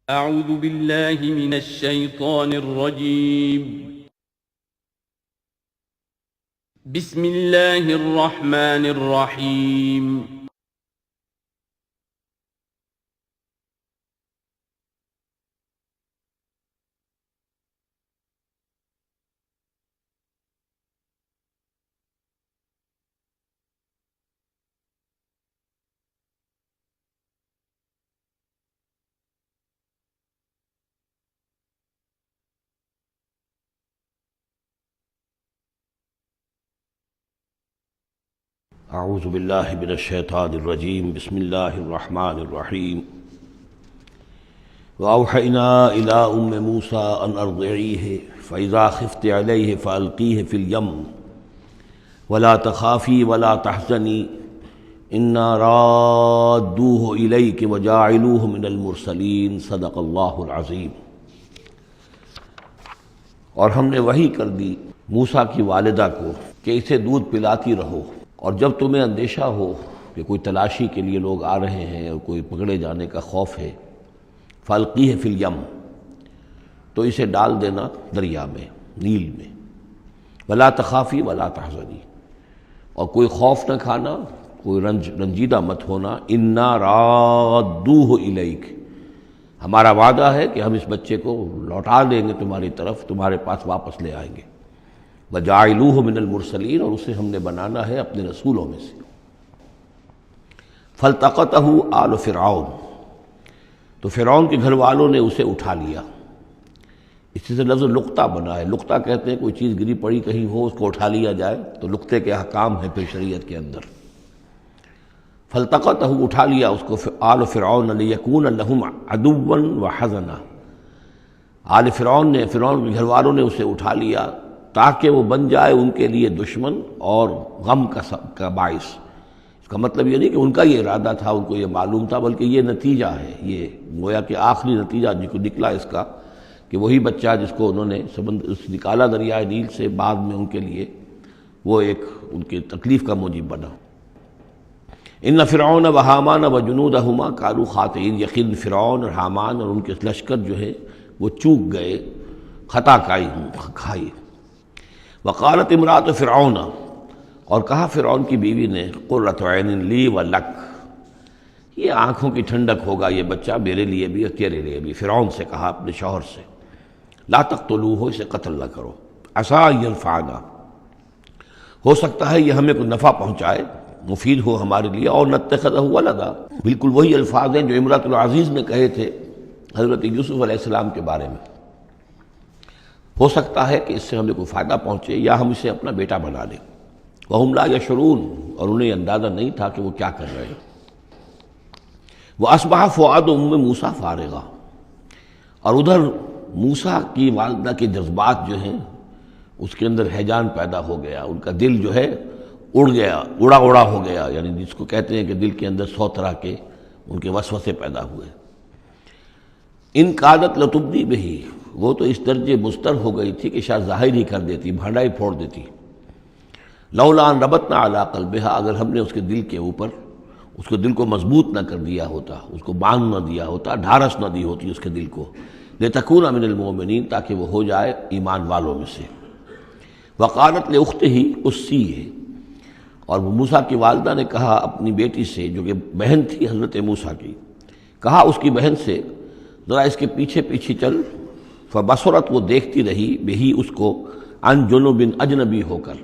اعوذ باللہ من الشیطان الرجیم بسم اللہ الرحمن الرحیم اعوذ باللہ من الشیطان الرجیم بسم اللہ الرحمن الرحیم وأوحینا الی موسیٰ ان ارضعیہ فاذا خفت علیہ فالقیہ فی الیم ولا تخافی ولا تحزنی انا رادوہ الیک وجاعلوہ من المرسلین صدق اللہ العظیم۔ اور ہم نے وحی کر دی موسیٰ کی والدہ کو کہ اسے دودھ پلاتی رہو، اور جب تمہیں اندیشہ ہو کہ کوئی تلاشی کے لیے لوگ آ رہے ہیں اور کوئی پکڑے جانے کا خوف ہے، فالقیہ فی الیم، تو اسے ڈال دینا دریا میں، نیل میں، ولا تخافی ولا تحزنی، اور کوئی خوف نہ کھانا، کوئی رنجیدہ مت ہونا، انا رادوہ الیک، ہمارا وعدہ ہے کہ ہم اس بچے کو لوٹا دیں گے تمہاری طرف، تمہارے پاس واپس لے آئیں گے، وجاعلوہ من المرسلین، اور اسے ہم نے بنانا ہے اپنے رسولوں میں سے۔ فالتقطہ آل فرعون، تو فرعون کے گھر والوں نے اسے اٹھا لیا۔ اسی سے لفظ لقطہ بنا ہے، لقطہ کہتے ہیں کوئی چیز گری پڑی کہیں ہو اس کو اٹھا لیا جائے، تو لقطے کے احکام ہیں پھر شریعت کے اندر۔ فالتقطہ، اٹھا لیا اس کو آل فرعون لیکون لہم عدوا وحزنا، آل فرعون نے، فرعون کے گھر والوں نے اسے اٹھا لیا تاکہ وہ بن جائے ان کے لیے دشمن اور غم کا باعث۔ اس کا مطلب یہ نہیں کہ ان کا یہ ارادہ تھا، ان کو یہ معلوم تھا، بلکہ یہ نتیجہ ہے، یہ گویا کہ آخری نتیجہ نکلا اس کا، کہ وہی بچہ جس کو انہوں نے نکالا دریائے نیل سے، بعد میں ان کے لیے وہ ایک ان کی تکلیف کا موجب بنا۔ ان فرعون و حامان و جنودہما کانوا خاطئین، یقین فرعون اور حامان اور ان کے لشکر جو ہے وہ چوک گئے، خطا کھائی۔ وقالت امرأۃ فرعون، اور کہا فرعون کی بیوی نے، قرۃ عین لی و لک، یہ آنکھوں کی ٹھنڈک ہوگا یہ بچہ میرے لیے بھی اور تیرے لیے بھی۔ فرعون سے کہا اپنے شوہر سے، لا تقتلوہ، اسے قتل نہ کرو، عسیٰ ان ینفعنا، ہو سکتا ہے یہ ہمیں کوئی نفع پہنچائے، مفید ہو ہمارے لیے، اور نتخذہ ولدا، بالکل وہی الفاظ ہیں جو امرأۃ العزیز نے کہے تھے حضرت یوسف علیہ السلام کے بارے میں، ہو سکتا ہے کہ اس سے ہمیں کوئی فائدہ پہنچے یا ہم اسے اپنا بیٹا بنا لیں۔ وَهُمْ لَا يَشْعُرُونَ، اور انہیں اندازہ نہیں تھا کہ وہ کیا کر رہے ہیں۔ وَأَصْبَحَ فُؤَادُ أُمِّ مُوسَىٰ فَارِغًا، اور ادھر موسیٰ کی والدہ کے جذبات جو ہیں اس کے اندر ہیجان پیدا ہو گیا، ان کا دل جو ہے اڑ گیا، اڑا ہو گیا، یعنی جس کو کہتے ہیں کہ دل کے اندر 100 طرح کے ان کے وسوسے پیدا ہوئے۔ ان کادت لتبدی بہ، وہ تو اس درجے مضطر ہو گئی تھی کہ شاید ظاہر ہی کر دیتی، بھانڈا ہی پھوڑ دیتی۔ لولا ان ربطنا علی قلبہا، اگر ہم نے اس کے دل کے اوپر اس کو دل کو مضبوط نہ کر دیا ہوتا، اس کو باندھ نہ دیا ہوتا، ڈھارس نہ دی ہوتی اس کے دل کو، لتکون من المؤمنین، تاکہ وہ ہو جائے ایمان والوں میں سے۔ وقالت لاختہ قصیہ، اور موسیٰ کی والدہ نے کہا اپنی بیٹی سے جو کہ بہن تھی حضرت موسیٰ کی، کہا اس کی بہن سے، ذرا اس کے پیچھے پیچھے چل۔ فبصرت، وہ دیکھتی رہی، بہی اس کو، عن جنب، اجنبی ہو کر،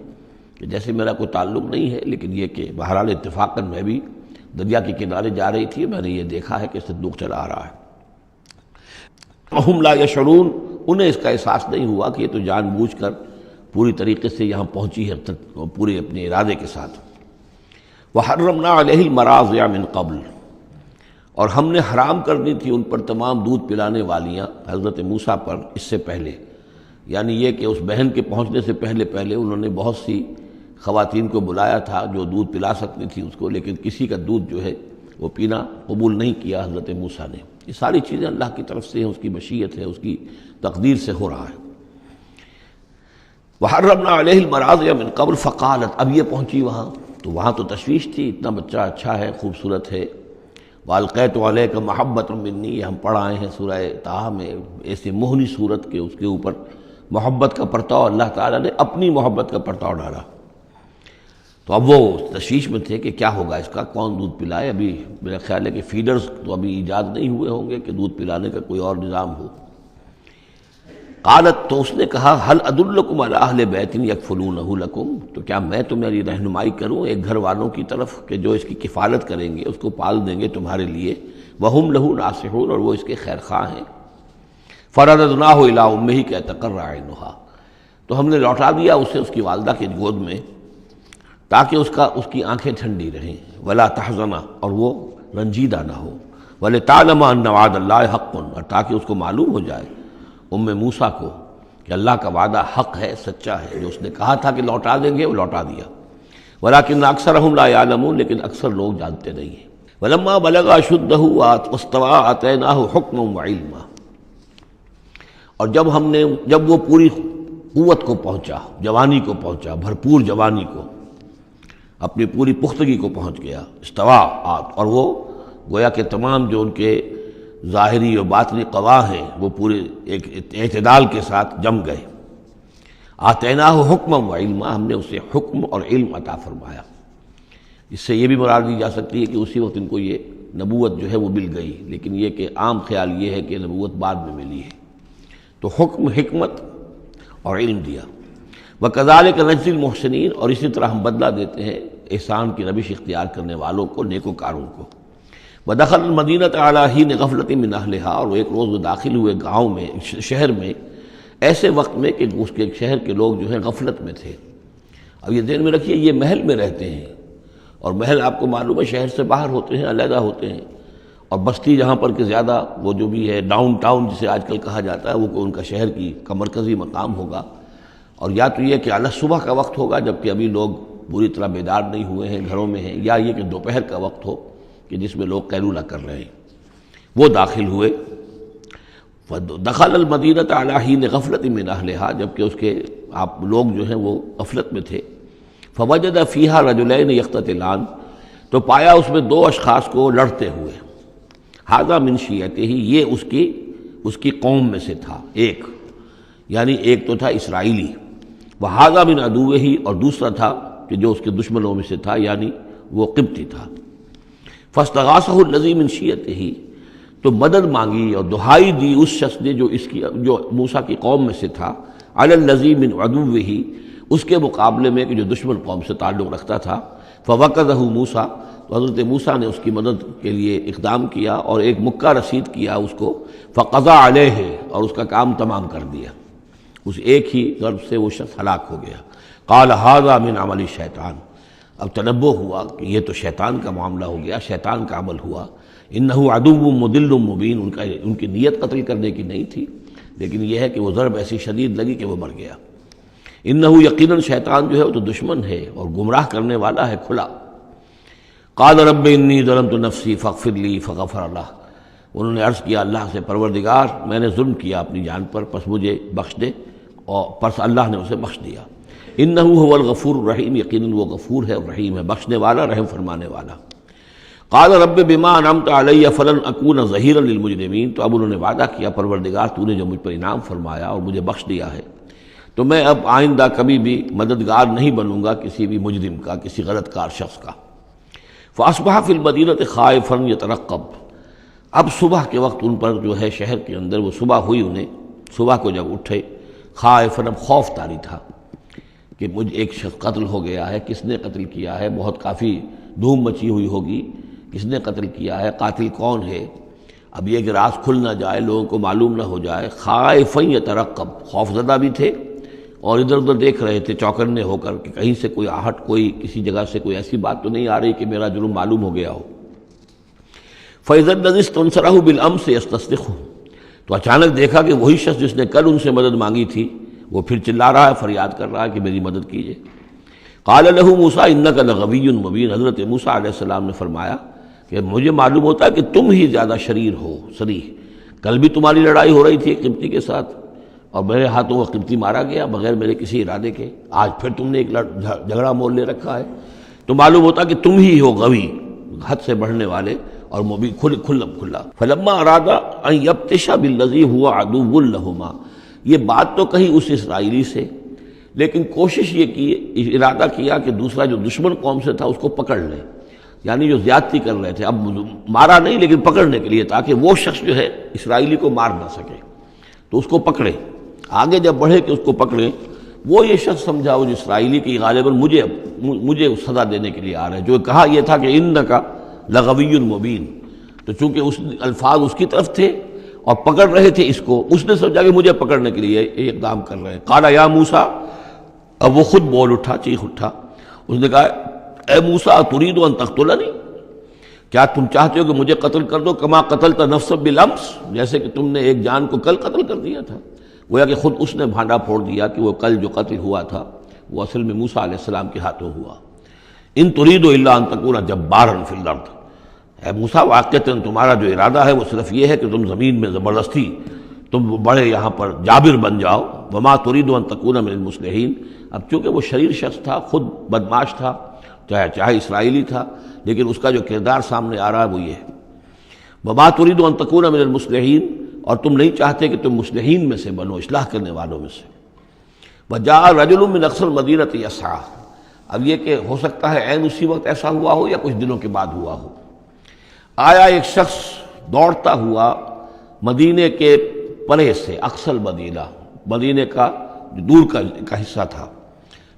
کہ جیسے میرا کوئی تعلق نہیں ہے، لیکن یہ کہ بہرحال اتفاقاً میں بھی دریا کے کنارے جا رہی تھی، میں نے یہ دیکھا ہے کہ صندوق چلا آ رہا ہے۔ وَهُمْ لَا يَشْعُرُونَ، انہیں اس کا احساس نہیں ہوا کہ یہ تو جان بوجھ کر پوری طریقے سے یہاں پہنچی ہے، پورے اپنے ارادے کے ساتھ۔ وَحَرَّمْنَا عَلَيْهِ الْمَرَاضِعَ مِنْ قَبْلُ، اور ہم نے حرام کر دی تھی ان پر تمام دودھ پلانے والیاں حضرت موسیٰ پر اس سے پہلے، یعنی یہ کہ اس بہن کے پہنچنے سے پہلے انہوں نے بہت سی خواتین کو بلایا تھا جو دودھ پلا سکتی تھی اس کو، لیکن کسی کا دودھ جو ہے وہ پینا قبول نہیں کیا حضرت موسیٰ نے۔ یہ ساری چیزیں اللہ کی طرف سے ہیں، اس کی مشیت ہے، اس کی تقدیر سے ہو رہا ہے۔ وحرمنا علیہ المراضع من قبل فقالت، اب یہ پہنچی وہاں تو وہاں تو تشویش تھی، اتنا بچہ اچھا ہے، خوبصورت ہے، والقیت علیک محبۃ منی، یہ ہم پڑھ آئے ہیں سورہ طٰہٰ میں، ایسے موہنی صورت کے اس کے اوپر محبت کا پرتاؤ اللہ تعالیٰ نے اپنی محبت کا پرتاؤ ڈالا۔ تو اب وہ تشویش میں تھے کہ کیا ہوگا، اس کا کون دودھ پلائے۔ ابھی میرا خیال ہے کہ فیڈرز تو ابھی ایجاد نہیں ہوئے ہوں گے کہ دودھ پلانے کا کوئی اور نظام ہو۔ قالت، تو اس نے کہا، هل ادلکم علی اہل بیت یکفلونہ لکم، تو کیا میں تمہاری رہنمائی کروں ایک گھر والوں کی طرف کہ جو اس کی کفالت کریں گے، اس کو پال دیں گے تمہارے لیے، وہم لہ ناصحون، اور وہ اس کے خیر خواہ ہیں۔ فرددناہ الی امہ کہ تقر عینہا، تو ہم نے لوٹا دیا اسے اس کی والدہ کی گود میں تاکہ اس کی آنکھیں ٹھنڈی رہیں، ولا تحزن، اور وہ رنجیدہ نہ ہو، ولتعلم ان وعد اللہ حق، اور تاکہ اس کو معلوم ہو جائے موسیٰ کو کہ اللہ کا وعدہ حق ہے، سچا ہے، جو اس نے کہا تھا کہ لوٹا دیں گے وہ لوٹا دیا۔ ولکن اکثرہم لا یعلمون، لیکن اکثر لوگ جانتے نہیں ہیں۔ ولما بلغ اشدہ واستوى آتیناہ حکما وعلما، اور جب وہ پوری قوت کو پہنچا، جوانی کو پہنچا، بھرپور جوانی کو، اپنی پوری پختگی کو پہنچ گیا، استوا، اور وہ گویا کہ تمام جو ان کے ظاہری اور باطنی قواہ ہیں وہ پورے ایک اعتدال کے ساتھ جم گئے۔ آتیناہ حکما و علما، ہم نے اسے حکم اور علم عطا فرمایا۔ اس سے یہ بھی مراد دی جا سکتی ہے کہ اسی وقت ان کو یہ نبوت جو ہے وہ مل گئی، لیکن یہ کہ عام خیال یہ ہے کہ نبوت بعد میں ملی ہے۔ تو حکم، حکمت اور علم دیا۔ وَكَذَلِكَ نَجْزِي الْمُحْسِنِينَ، اور اسی طرح ہم بدلہ دیتے ہیں احسان کی روش اختیار کرنے والوں کو، نیکوکاروں کو۔ وَدَخَلَ الْمَدِينَةَ عَلَىٰ حِينِ غَفْلَةٍ مِّنْ أَهْلِهَا، اور وہ ایک روز وہ داخل ہوئے گاؤں میں، شہر میں، ایسے وقت میں کہ اس کے شہر کے لوگ جو ہیں غفلت میں تھے۔ اب یہ ذہن میں رکھیے، یہ محل میں رہتے ہیں، اور محل آپ کو معلوم ہے شہر سے باہر ہوتے ہیں، علیحدہ ہوتے ہیں، اور بستی جہاں پر کہ زیادہ وہ جو بھی ہے ڈاؤن ٹاؤن جسے آج کل کہا جاتا ہے، وہ ان کا شہر کا مرکزی مقام ہوگا۔ اور یا تو یہ کہ اعلیٰ صبح کا وقت ہوگا جبکہ ابھی لوگ پوری طرح بیدار نہیں ہوئے ہیں، گھروں میں ہیں، یا یہ کہ دوپہر کا وقت ہو کہ جس میں لوگ قیلولہ کر رہے ہیں۔ وہ داخل ہوئے، دخل المدینۃ علی حین غفلۃ من اہلہا، جبکہ اس کے آپ لوگ جو ہیں وہ غفلت میں تھے۔ فوجد فیہا رجلین یقتتلان، تو پایا اس میں دو اشخاص کو لڑتے ہوئے۔ ھذا من شیعتہ، یہ اس کی قوم میں سے تھا، ایک یعنی ایک تو تھا اسرائیلی، وھذا من عدوہ، اور دوسرا تھا کہ جو اس کے دشمنوں میں سے تھا، یعنی وہ قبطی تھا۔ فاستغاثہ الذی من شیعتہ، تو مدد مانگی اور دہائی دی اس شخص نے جو موسیٰ کی قوم میں سے تھا، علی الذی من عدوہ، اس کے مقابلے میں کہ جو دشمن قوم سے تعلق رکھتا تھا۔ فوقظہ موسیٰ، تو حضرت موسیٰ نے اس کی مدد کے لیے اقدام کیا اور ایک مکہ رسید کیا اس کو، فقضى علیہ، اور اس کا کام تمام کر دیا، اس ایک ہی ضرب سے وہ شخص ہلاک ہو گیا۔ قال ھذا من عمل الشیطان، اب تنبہ ہوا کہ یہ تو شیطان کا معاملہ ہو گیا، شیطان کا عمل ہوا۔ انہ عدو مضل مبین، ان کی نیت قتل کرنے کی نہیں تھی، لیکن یہ ہے کہ وہ ضرب ایسی شدید لگی کہ وہ مر گیا۔ انہ، یقیناً شیطان جو ہے وہ تو دشمن ہے اور گمراہ کرنے والا ہے کھلا۔ قال رب انی ظلمت نفسی فاغفر لی، فغفر اللہ، انہوں نے عرض کیا اللہ سے، پروردگار میں نے ظلم کیا اپنی جان پر، پس مجھے بخش دے، اور پس اللہ نے اسے بخش دیا۔ انہ هو الغفور الرحیم، یقیناً وہ غفور ہے اور رحیم ہے، بخشنے والا، رحم فرمانے والا۔ قال رب بما انعمت علی فلن اکون ظہیرا للمجرمین، تو اب انہوں نے وعدہ کیا پروردگار تو نے جو مجھ پر انعام فرمایا اور مجھے بخش دیا ہے، تو میں اب آئندہ کبھی بھی مددگار نہیں بنوں گا کسی بھی مجرم کا، کسی غلط کار شخص کا۔ فاصبح فی المدینۃ خائفا یترقب، اب صبح کے وقت ان پر جو ہے شہر کے اندر وہ صبح ہوئی، انہیں صبح کو جب اٹھے، خائفا، اب خوف طاری تھا کہ مجھ ایک شخص قتل ہو گیا ہے، کس نے قتل کیا ہے، بہت کافی دھوم مچی ہوئی ہوگی، کس نے قتل کیا ہے، قاتل کون ہے، اب یہ کہ راز کھل نہ جائے، لوگوں کو معلوم نہ ہو جائے۔ خائفا یترقب، خوف زدہ بھی تھے اور ادھر ادھر دیکھ رہے تھے چوکنے ہو کر کہ کہیں سے کوئی آہٹ، کوئی کسی جگہ سے کوئی ایسی بات تو نہیں آ رہی کہ میرا جرم معلوم ہو گیا ہو۔ فَإِذَا الَّذِي اسْتَنصَرَهُ بِالْأَمْسِ يَسْتَصْرِخُهُ، تو اچانک دیکھا کہ وہی شخص جس نے کل ان سے مدد مانگی تھی وہ پھر چلا رہا ہے، فریاد کر رہا ہے کہ میری مدد کیجیے۔ قَالَ لَهُ مُوسَىٰ إِنَّكَ لَغَوِيٌّ مُبِينٌ، حضرت موسیٰ علیہ السلام نے فرمایا کہ مجھے معلوم ہوتا ہے کہ تم ہی زیادہ شریر ہو، صریح، کل بھی تمہاری لڑائی ہو رہی تھی ایک قبطی کے ساتھ اور میرے ہاتھوں وہ قبطی مارا گیا بغیر میرے کسی ارادے کے، آج پھر تم نے ایک جھگڑا مول لے رکھا ہے، تو معلوم ہوتا کہ تم ہی ہو غوی، حد سے بڑھنے والے، اور مبین کھلا فلما اراد ان یبطش بالذی هو عدو لهما، یہ بات تو کہی اس اسرائیلی سے، لیکن کوشش یہ کی، ارادہ کیا کہ دوسرا جو دشمن قوم سے تھا اس کو پکڑ لیں، یعنی جو زیادتی کر رہے تھے، اب مارا نہیں لیکن پکڑنے کے لیے، تاکہ وہ شخص جو ہے اسرائیلی کو مار نہ سکے، تو اس کو پکڑے، آگے جب بڑھے کہ اس کو پکڑے، وہ یہ شخص سمجھا وہ جو اسرائیلی کی غالباً مجھے سزا دینے کے لیے آ رہے ہیں، جو کہا یہ تھا کہ انک لغوی مبین، تو چونکہ اس الفاظ اس کی طرف تھے اور پکڑ رہے تھے اس کو، اس نے سمجھا کہ مجھے پکڑنے کے لیے یہ اقدام کر رہے ہیں۔ قال یا موسیٰ، اب وہ خود بول اٹھا، چیخ اٹھا، اس نے کہا اے موسیٰ ترید ان تقتلنی، کیا تم چاہتے ہو کہ مجھے قتل کر دو، کما قتلت نفسا بالامس، جیسے کہ تم نے ایک جان کو کل قتل کر دیا تھا۔ گویا کہ خود اس نے بھانڈا پھوڑ دیا کہ وہ کل جو قتل ہوا تھا وہ اصل میں موسیٰ علیہ السلام کے ہاتھوں ہوا۔ ان ترید الا ان تکون جبارا فی الارض، اے موسیٰ واقعتاً تمہارا جو ارادہ ہے وہ صرف یہ ہے کہ تم زمین میں زبردستی تم بڑے یہاں پر جابر بن جاؤ، وما ترید ان تکون من المصلحین۔ اب چونکہ وہ شریر شخص تھا، خود بدمعاش تھا، چاہے اسرائیلی تھا، لیکن اس کا جو کردار سامنے آ رہا ہے وہ یہ ہے، وما ترید ان تکون من المصلحین، اور تم نہیں چاہتے کہ تم مصلحین میں سے بنو، اصلاح کرنے والوں میں سے۔ وجاء رجل من اقصى المدینۃ یسعیٰ، اب یہ کہ ہو سکتا ہے عین اسی وقت ایسا ہوا ہو یا کچھ دنوں کے بعد ہوا ہو، آیا ایک شخص دوڑتا ہوا مدینے کے پرے سے، اقصى المدینہ، مدینے کا دور کا حصہ تھا،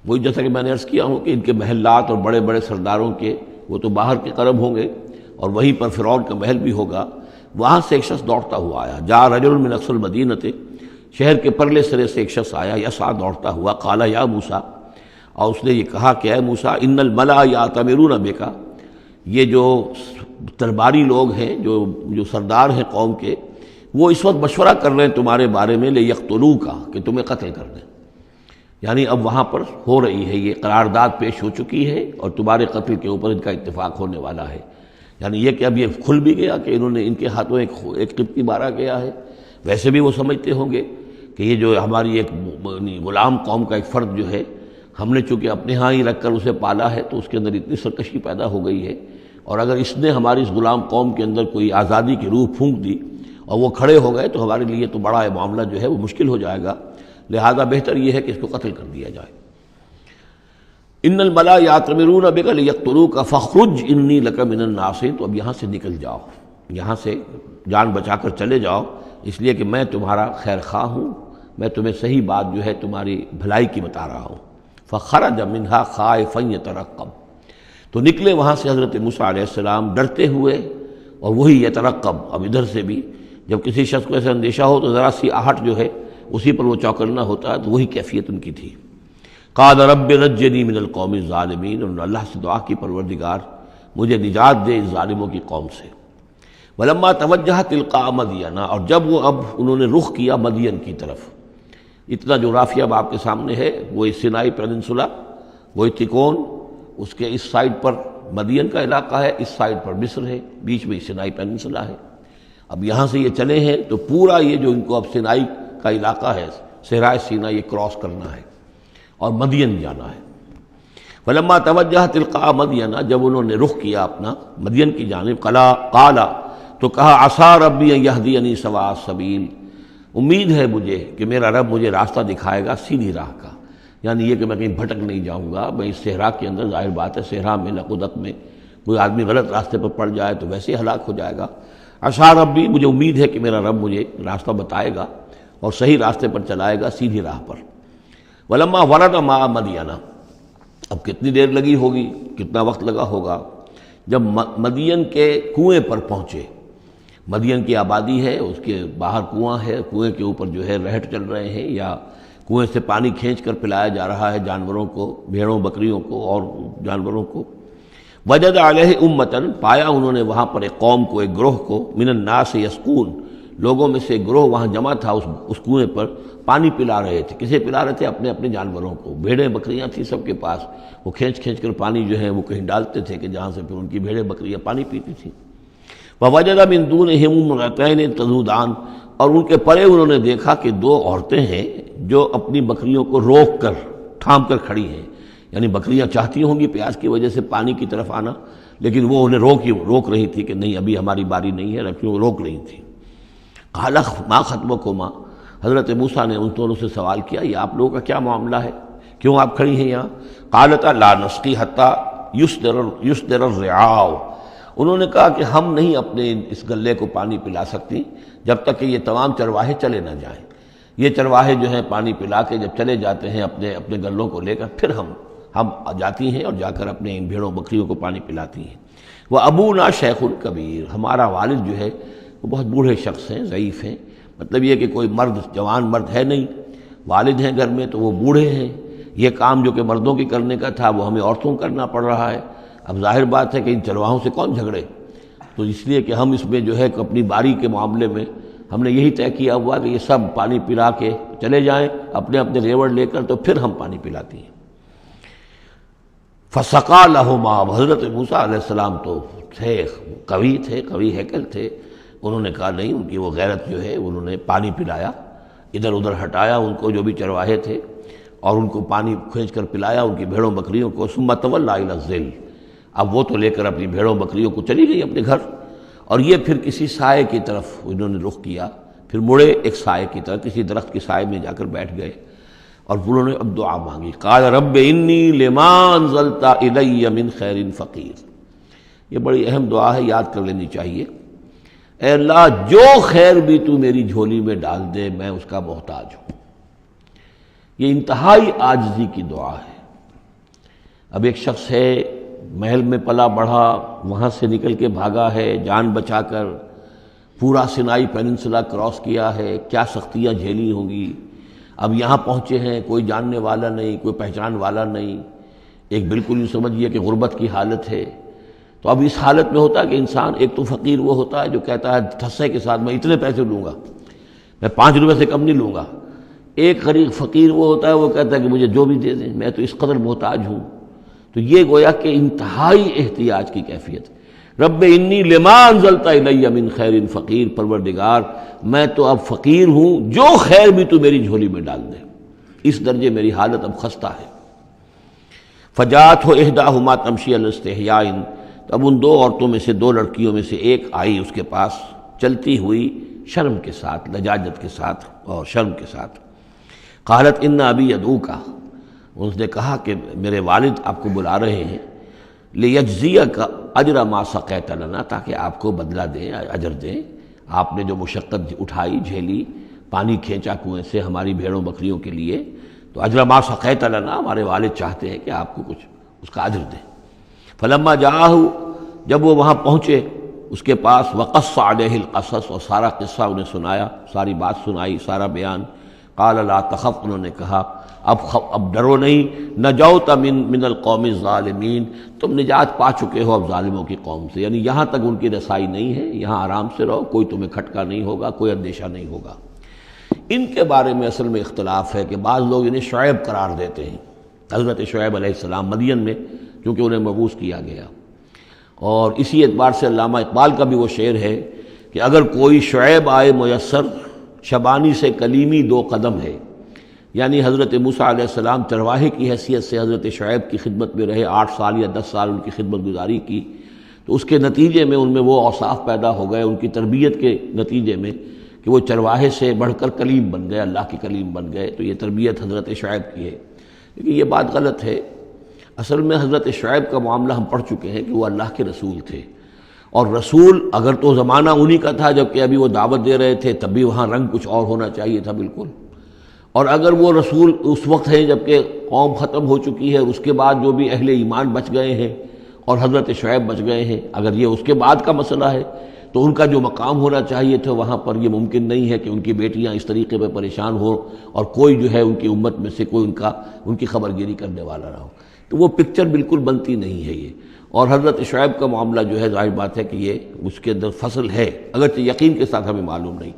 وہی جیسا کہ میں نے عرض کیا ہوں کہ ان کے محلات اور بڑے بڑے سرداروں کے وہ تو باہر کے قرب ہوں گے، اور وہیں پر فرعون کا محل بھی ہوگا، وہاں سے ایک شخص دوڑتا ہوا آیا، جاء رجل من اقصى المدینۃ، شہر کے پرلے سرے سے ایک شخص آیا، یسعیٰ دوڑتا ہوا، قال یا موسیٰ، اور اس نے یہ کہا کہ اے موسیٰ ان الملأ یأتمرون بک، یہ جو درباری لوگ ہیں، جو سردار ہیں قوم کے، وہ اس وقت مشورہ کر رہے ہیں تمہارے بارے میں لیقتلوک، کہ تمہیں قتل کر دیں، یعنی اب وہاں پر ہو رہی ہے، یہ قرارداد پیش ہو چکی ہے اور تمہارے قتل کے اوپر ان کا اتفاق ہونے والا ہے، یعنی یہ کہ اب یہ کھل بھی گیا کہ انہوں نے ان کے ہاتھوں ایک قبطی مارا گیا ہے۔ ویسے بھی وہ سمجھتے ہوں گے کہ یہ جو ہماری ایک غلام قوم کا ایک فرد جو ہے، ہم نے چونکہ اپنے ہاں ہی رکھ کر اسے پالا ہے تو اس کے اندر اتنی سرکشی پیدا ہو گئی ہے، اور اگر اس نے ہماری اس غلام قوم کے اندر کوئی آزادی کی روح پھونک دی اور وہ کھڑے ہو گئے تو ہمارے لیے تو بڑا معاملہ جو ہے وہ مشکل ہو جائے گا، لہذا بہتر یہ ہے کہ اس کو قتل کر دیا جائے۔ ان الملأ یأتمرون بک لیقتلوک فاخرج انی لک من الناصحین، تو اب یہاں سے نکل جاؤ، یہاں سے جان بچا کر چلے جاؤ، اس لیے کہ میں تمہارا خیر خواہ ہوں، میں تمہیں صحیح بات جو ہے تمہاری بھلائی کی بتا رہا ہوں۔ فخرج منہا خائفا یترقب، تو نکلے وہاں سے حضرت موسیٰ علیہ السلام ڈرتے ہوئے، اور وہی یترقب، اب ادھر سے بھی جب کسی شخص کو ایسا اندیشہ ہو تو ذرا سی آہٹ جو ہے اسی پر وہ چوکنا ہوتا ہے، تو وہی کیفیت ان کی تھی۔ قال رب نجنی من القوم الظالمین، انہوں نے اللہ سے دعا کی پروردگار مجھے نجات دے اس ظالموں کی قوم سے۔ ولما توجہ تلقاء مدین، اور جب وہ اب انہوں نے رخ کیا مدین کی طرف، اتنا جو رافیہ اب آپ کے سامنے ہے وہ سینائی پیننسولا، وہ تکون، اس کے اس سائڈ پر مدین کا علاقہ ہے، اس سائڈ پر مصر ہے، بیچ میں سینائی پیننسولا ہے۔ اب یہاں سے یہ چلے ہیں تو پورا یہ جو ان کو اب سینائی کا علاقہ ہے، صحرائے سینا، یہ کراس کرنا ہے اور مدین جانا ہے۔ فلما توجہ تلقاء مدین، جب انہوں نے رخ کیا اپنا مدین کی جانب، قال، تو کہا عسیٰ ربی ان یہدینی سواء السبیل، امید ہے مجھے کہ میرا رب مجھے راستہ دکھائے گا سیدھی راہ کا، یعنی یہ کہ میں کہیں بھٹک نہیں جاؤں گا، میں اس صحرا کے اندر، ظاہر بات ہے صحرا میں لقدق میں کوئی آدمی غلط راستے پر پڑ جائے تو ویسے ہلاک ہو جائے گا۔ عسیٰ ربی، مجھے امید ہے کہ میرا رب مجھے راستہ بتائے گا اور صحیح راستے پر چلائے گا، سیدھی راہ پر۔ ولما ورد ماء مدین، اب کتنی دیر لگی ہوگی، کتنا وقت لگا ہوگا، جب مدین کے کنویں پر پہنچے، مدین کی آبادی ہے، اس کے باہر کنواں ہے، کنویں کے اوپر جو ہے رہٹ چل رہے ہیں، یا کنویں سے پانی کھینچ کر پلایا جا رہا ہے جانوروں کو، بھیڑوں بکریوں کو اور جانوروں کو۔ وجد علیہ امتن، پایا انہوں نے وہاں پر ایک قوم کو، ایک گروہ کو، من الناس یسقون، لوگوں میں سے ایک گروہ وہاں جمع تھا اس کنویں پر، پانی پلا رہے تھے۔ کسے پلا رہے تھے؟ اپنے اپنے جانوروں کو، بھیڑیں بکریاں تھیں سب کے پاس، وہ کھینچ کھینچ کر پانی جو ہے وہ کہیں ڈالتے تھے کہ جہاں سے پھر ان کی بھیڑیں بکریاں پانی پیتی تھیں۔ ووجد من دونہم امرأتین تذودان، اور ان کے پرے انہوں نے دیکھا کہ دو عورتیں ہیں جو اپنی بکریوں کو روک کر تھام کر کھڑی ہیں، یعنی بکریاں چاہتی ہوں گی پیاس کی وجہ سے پانی کی طرف آنا، لیکن وہ انہیں روک رہی تھی کہ نہیں ابھی ہماری باری نہیں ہے، رکھیے، وہ روک رہی تھی۔ قال ما خطبکما، حضرت موسیٰ نے ان دونوں سے سوال کیا یہ آپ لوگوں کا کیا معاملہ ہے، کیوں آپ کھڑی ہیں یہاں؟ قالتا لا نسقی حتی یصدر الرعاء، انہوں نے کہا کہ ہم نہیں اپنے اس گلے کو پانی پلا سکتی جب تک کہ یہ تمام چرواہے چلے نہ جائیں۔ یہ چرواہے جو ہیں پانی پلا کے جب چلے جاتے ہیں اپنے گلوں کو لے کر، پھر ہم جاتی ہیں اور جا کر اپنے ان بھیڑوں بکریوں کو پانی پلاتی ہیں۔ وہ ابونا شیخ کبیر، ہمارا والد جو ہے وہ بہت بوڑھے شخص ہیں، ضعیف ہیں، مطلب یہ کہ کوئی مرد، جوان مرد ہے نہیں، والد ہیں گھر میں تو وہ بوڑھے ہیں، یہ کام جو کہ مردوں کی کرنے کا تھا وہ ہمیں عورتوں کو کرنا پڑ رہا ہے۔ اب ظاہر بات ہے کہ ان چرواہوں سے کون جھگڑے، تو اس لیے کہ ہم اس میں جو ہے اپنی باری کے معاملے میں ہم نے یہی طے کیا ہوا کہ یہ سب پانی پلا کے چلے جائیں اپنے اپنے ریوڑ لے کر، تو پھر ہم پانی پلاتی ہیں۔ فسقا لہما، حضرت موسیٰ علیہ السلام تو قوی ہیکل تھے، انہوں نے کہا نہیں، ان کی وہ غیرت جو ہے انہوں نے پانی پلایا، ادھر ادھر ہٹایا ان کو جو بھی چرواہے تھے اور ان کو پانی کھینچ کر پلایا ان کی بھیڑوں بکریوں کو۔ ثم تولی الی الظل، اب وہ تو لے کر اپنی بھیڑوں بکریوں کو چلی گئی اپنے گھر، اور یہ پھر کسی سائے کی طرف انہوں نے رخ کیا، پھر مڑے ایک سائے کی طرف، کسی درخت کے سائے میں جا کر بیٹھ گئے اور انہوں نے اب دعا مانگی۔ قال رب انی لما انزلت الی من خیر فقیر، یہ بڑی اہم دعا ہے، یاد کر لینی چاہیے۔ اے اللہ جو خیر بھی تو میری جھولی میں ڈال دے میں اس کا محتاج ہوں۔ یہ انتہائی عاجزی کی دعا ہے۔ اب ایک شخص ہے، محل میں پلا بڑھا، وہاں سے نکل کے بھاگا ہے جان بچا کر، پورا سینائی پیننسلا کراس کیا ہے، کیا سختیاں جھیلی ہوں گی، اب یہاں پہنچے ہیں، کوئی جاننے والا نہیں، کوئی پہچان والا نہیں، ایک بالکل یوں سمجھیے کہ غربت کی حالت ہے۔ تو اب اس حالت میں ہوتا ہے کہ انسان، ایک تو فقیر وہ ہوتا ہے جو کہتا ہے ٹھسے کے ساتھ میں اتنے پیسے لوں گا، میں 5 روپے سے کم نہیں لوں گا۔ ایک غریب فقیر وہ ہوتا ہے، وہ کہتا ہے کہ مجھے جو بھی دے دیں، میں تو اس قدر محتاج ہوں۔ تو یہ گویا کہ انتہائی احتیاج کی کیفیت ہے۔ رب انی لما انزلت الی من خیر فقیر، پروردگار میں تو اب فقیر ہوں، جو خیر بھی تو میری جھولی میں ڈال دے، اس درجے میری حالت اب خستہ ہے۔ فجاءتہ احداہما تمشی علی استحیاء، اب ان 2 عورتوں میں سے 2 لڑکیوں میں سے ایک آئی اس کے پاس چلتی ہوئی شرم کے ساتھ، لجاجت کے ساتھ اور شرم کے ساتھ۔ قالت ان ابی یدعوک، اس نے کہا کہ میرے والد آپ کو بلا رہے ہیں، لیجزیک اجر ما سقیت لنا، تاکہ آپ کو بدلہ دیں، اجر دیں، آپ نے جو مشقت اٹھائی جھیلی، پانی کھینچا کنویں سے ہماری بھیڑوں بکریوں کے لیے، تو اجر ما سقیت لنا، ہمارے والد چاہتے ہیں کہ آپ کو کچھ اس کا اجر دیں۔ فلما جاءہ، جب وہ وہاں پہنچے اس کے پاس، وقص علیہ القصص، اور سارا قصہ انہیں سنایا، ساری بات سنائی، سارا بیان۔ قال لا تخف، انہوں نے کہا اب ڈرو نہیں، نجوت من القوم الظالمین، تم نجات پا چکے ہو اب ظالموں کی قوم سے، یعنی یہاں تک ان کی رسائی نہیں ہے، یہاں آرام سے رہو، کوئی تمہیں کھٹکا نہیں ہوگا، کوئی اندیشہ نہیں ہوگا۔ ان کے بارے میں اصل میں اختلاف ہے کہ بعض لوگ انہیں شعیب قرار دیتے ہیں، حضرت شعیب علیہ السلام مدین میں کیونکہ انہیں مبعوث کیا گیا، اور اسی اعتبار سے علامہ اقبال کا بھی وہ شعر ہے کہ اگر کوئی شعیب آئے میسر، شبانی سے کلیمی 2 قدم ہے، یعنی حضرت موسیٰ علیہ السلام چرواہے کی حیثیت سے حضرت شعیب کی خدمت میں رہے، 8 سال یا 10 سال ان کی خدمت گزاری کی، تو اس کے نتیجے میں ان میں وہ اوصاف پیدا ہو گئے، ان کی تربیت کے نتیجے میں کہ وہ چرواہے سے بڑھ کر کلیم بن گئے، اللہ کے کلیم بن گئے، تو یہ تربیت حضرت شعیب کی ہے۔ لیکن یہ بات غلط ہے، اصل میں حضرت شعیب کا معاملہ ہم پڑھ چکے ہیں کہ وہ اللہ کے رسول تھے، اور رسول اگر تو زمانہ انہی کا تھا جب کہ ابھی وہ دعوت دے رہے تھے، تب بھی وہاں رنگ کچھ اور ہونا چاہیے تھا بالکل، اور اگر وہ رسول اس وقت ہیں جب کہ قوم ختم ہو چکی ہے، اس کے بعد جو بھی اہل ایمان بچ گئے ہیں اور حضرت شعیب بچ گئے ہیں، اگر یہ اس کے بعد کا مسئلہ ہے تو ان کا جو مقام ہونا چاہیے تھا وہاں پر یہ ممکن نہیں ہے کہ ان کی بیٹیاں اس طریقے پہ پریشان ہوں اور کوئی جو ہے ان کی امت میں سے کوئی ان کی خبر گیری کرنے والا نہ ہو، تو وہ پکچر بالکل بنتی نہیں ہے یہ۔ اور حضرت شعیب کا معاملہ جو ہے ظاہر بات ہے کہ یہ اس کے اندر فصل ہے، اگرچہ یقین کے ساتھ ہمیں معلوم نہیں،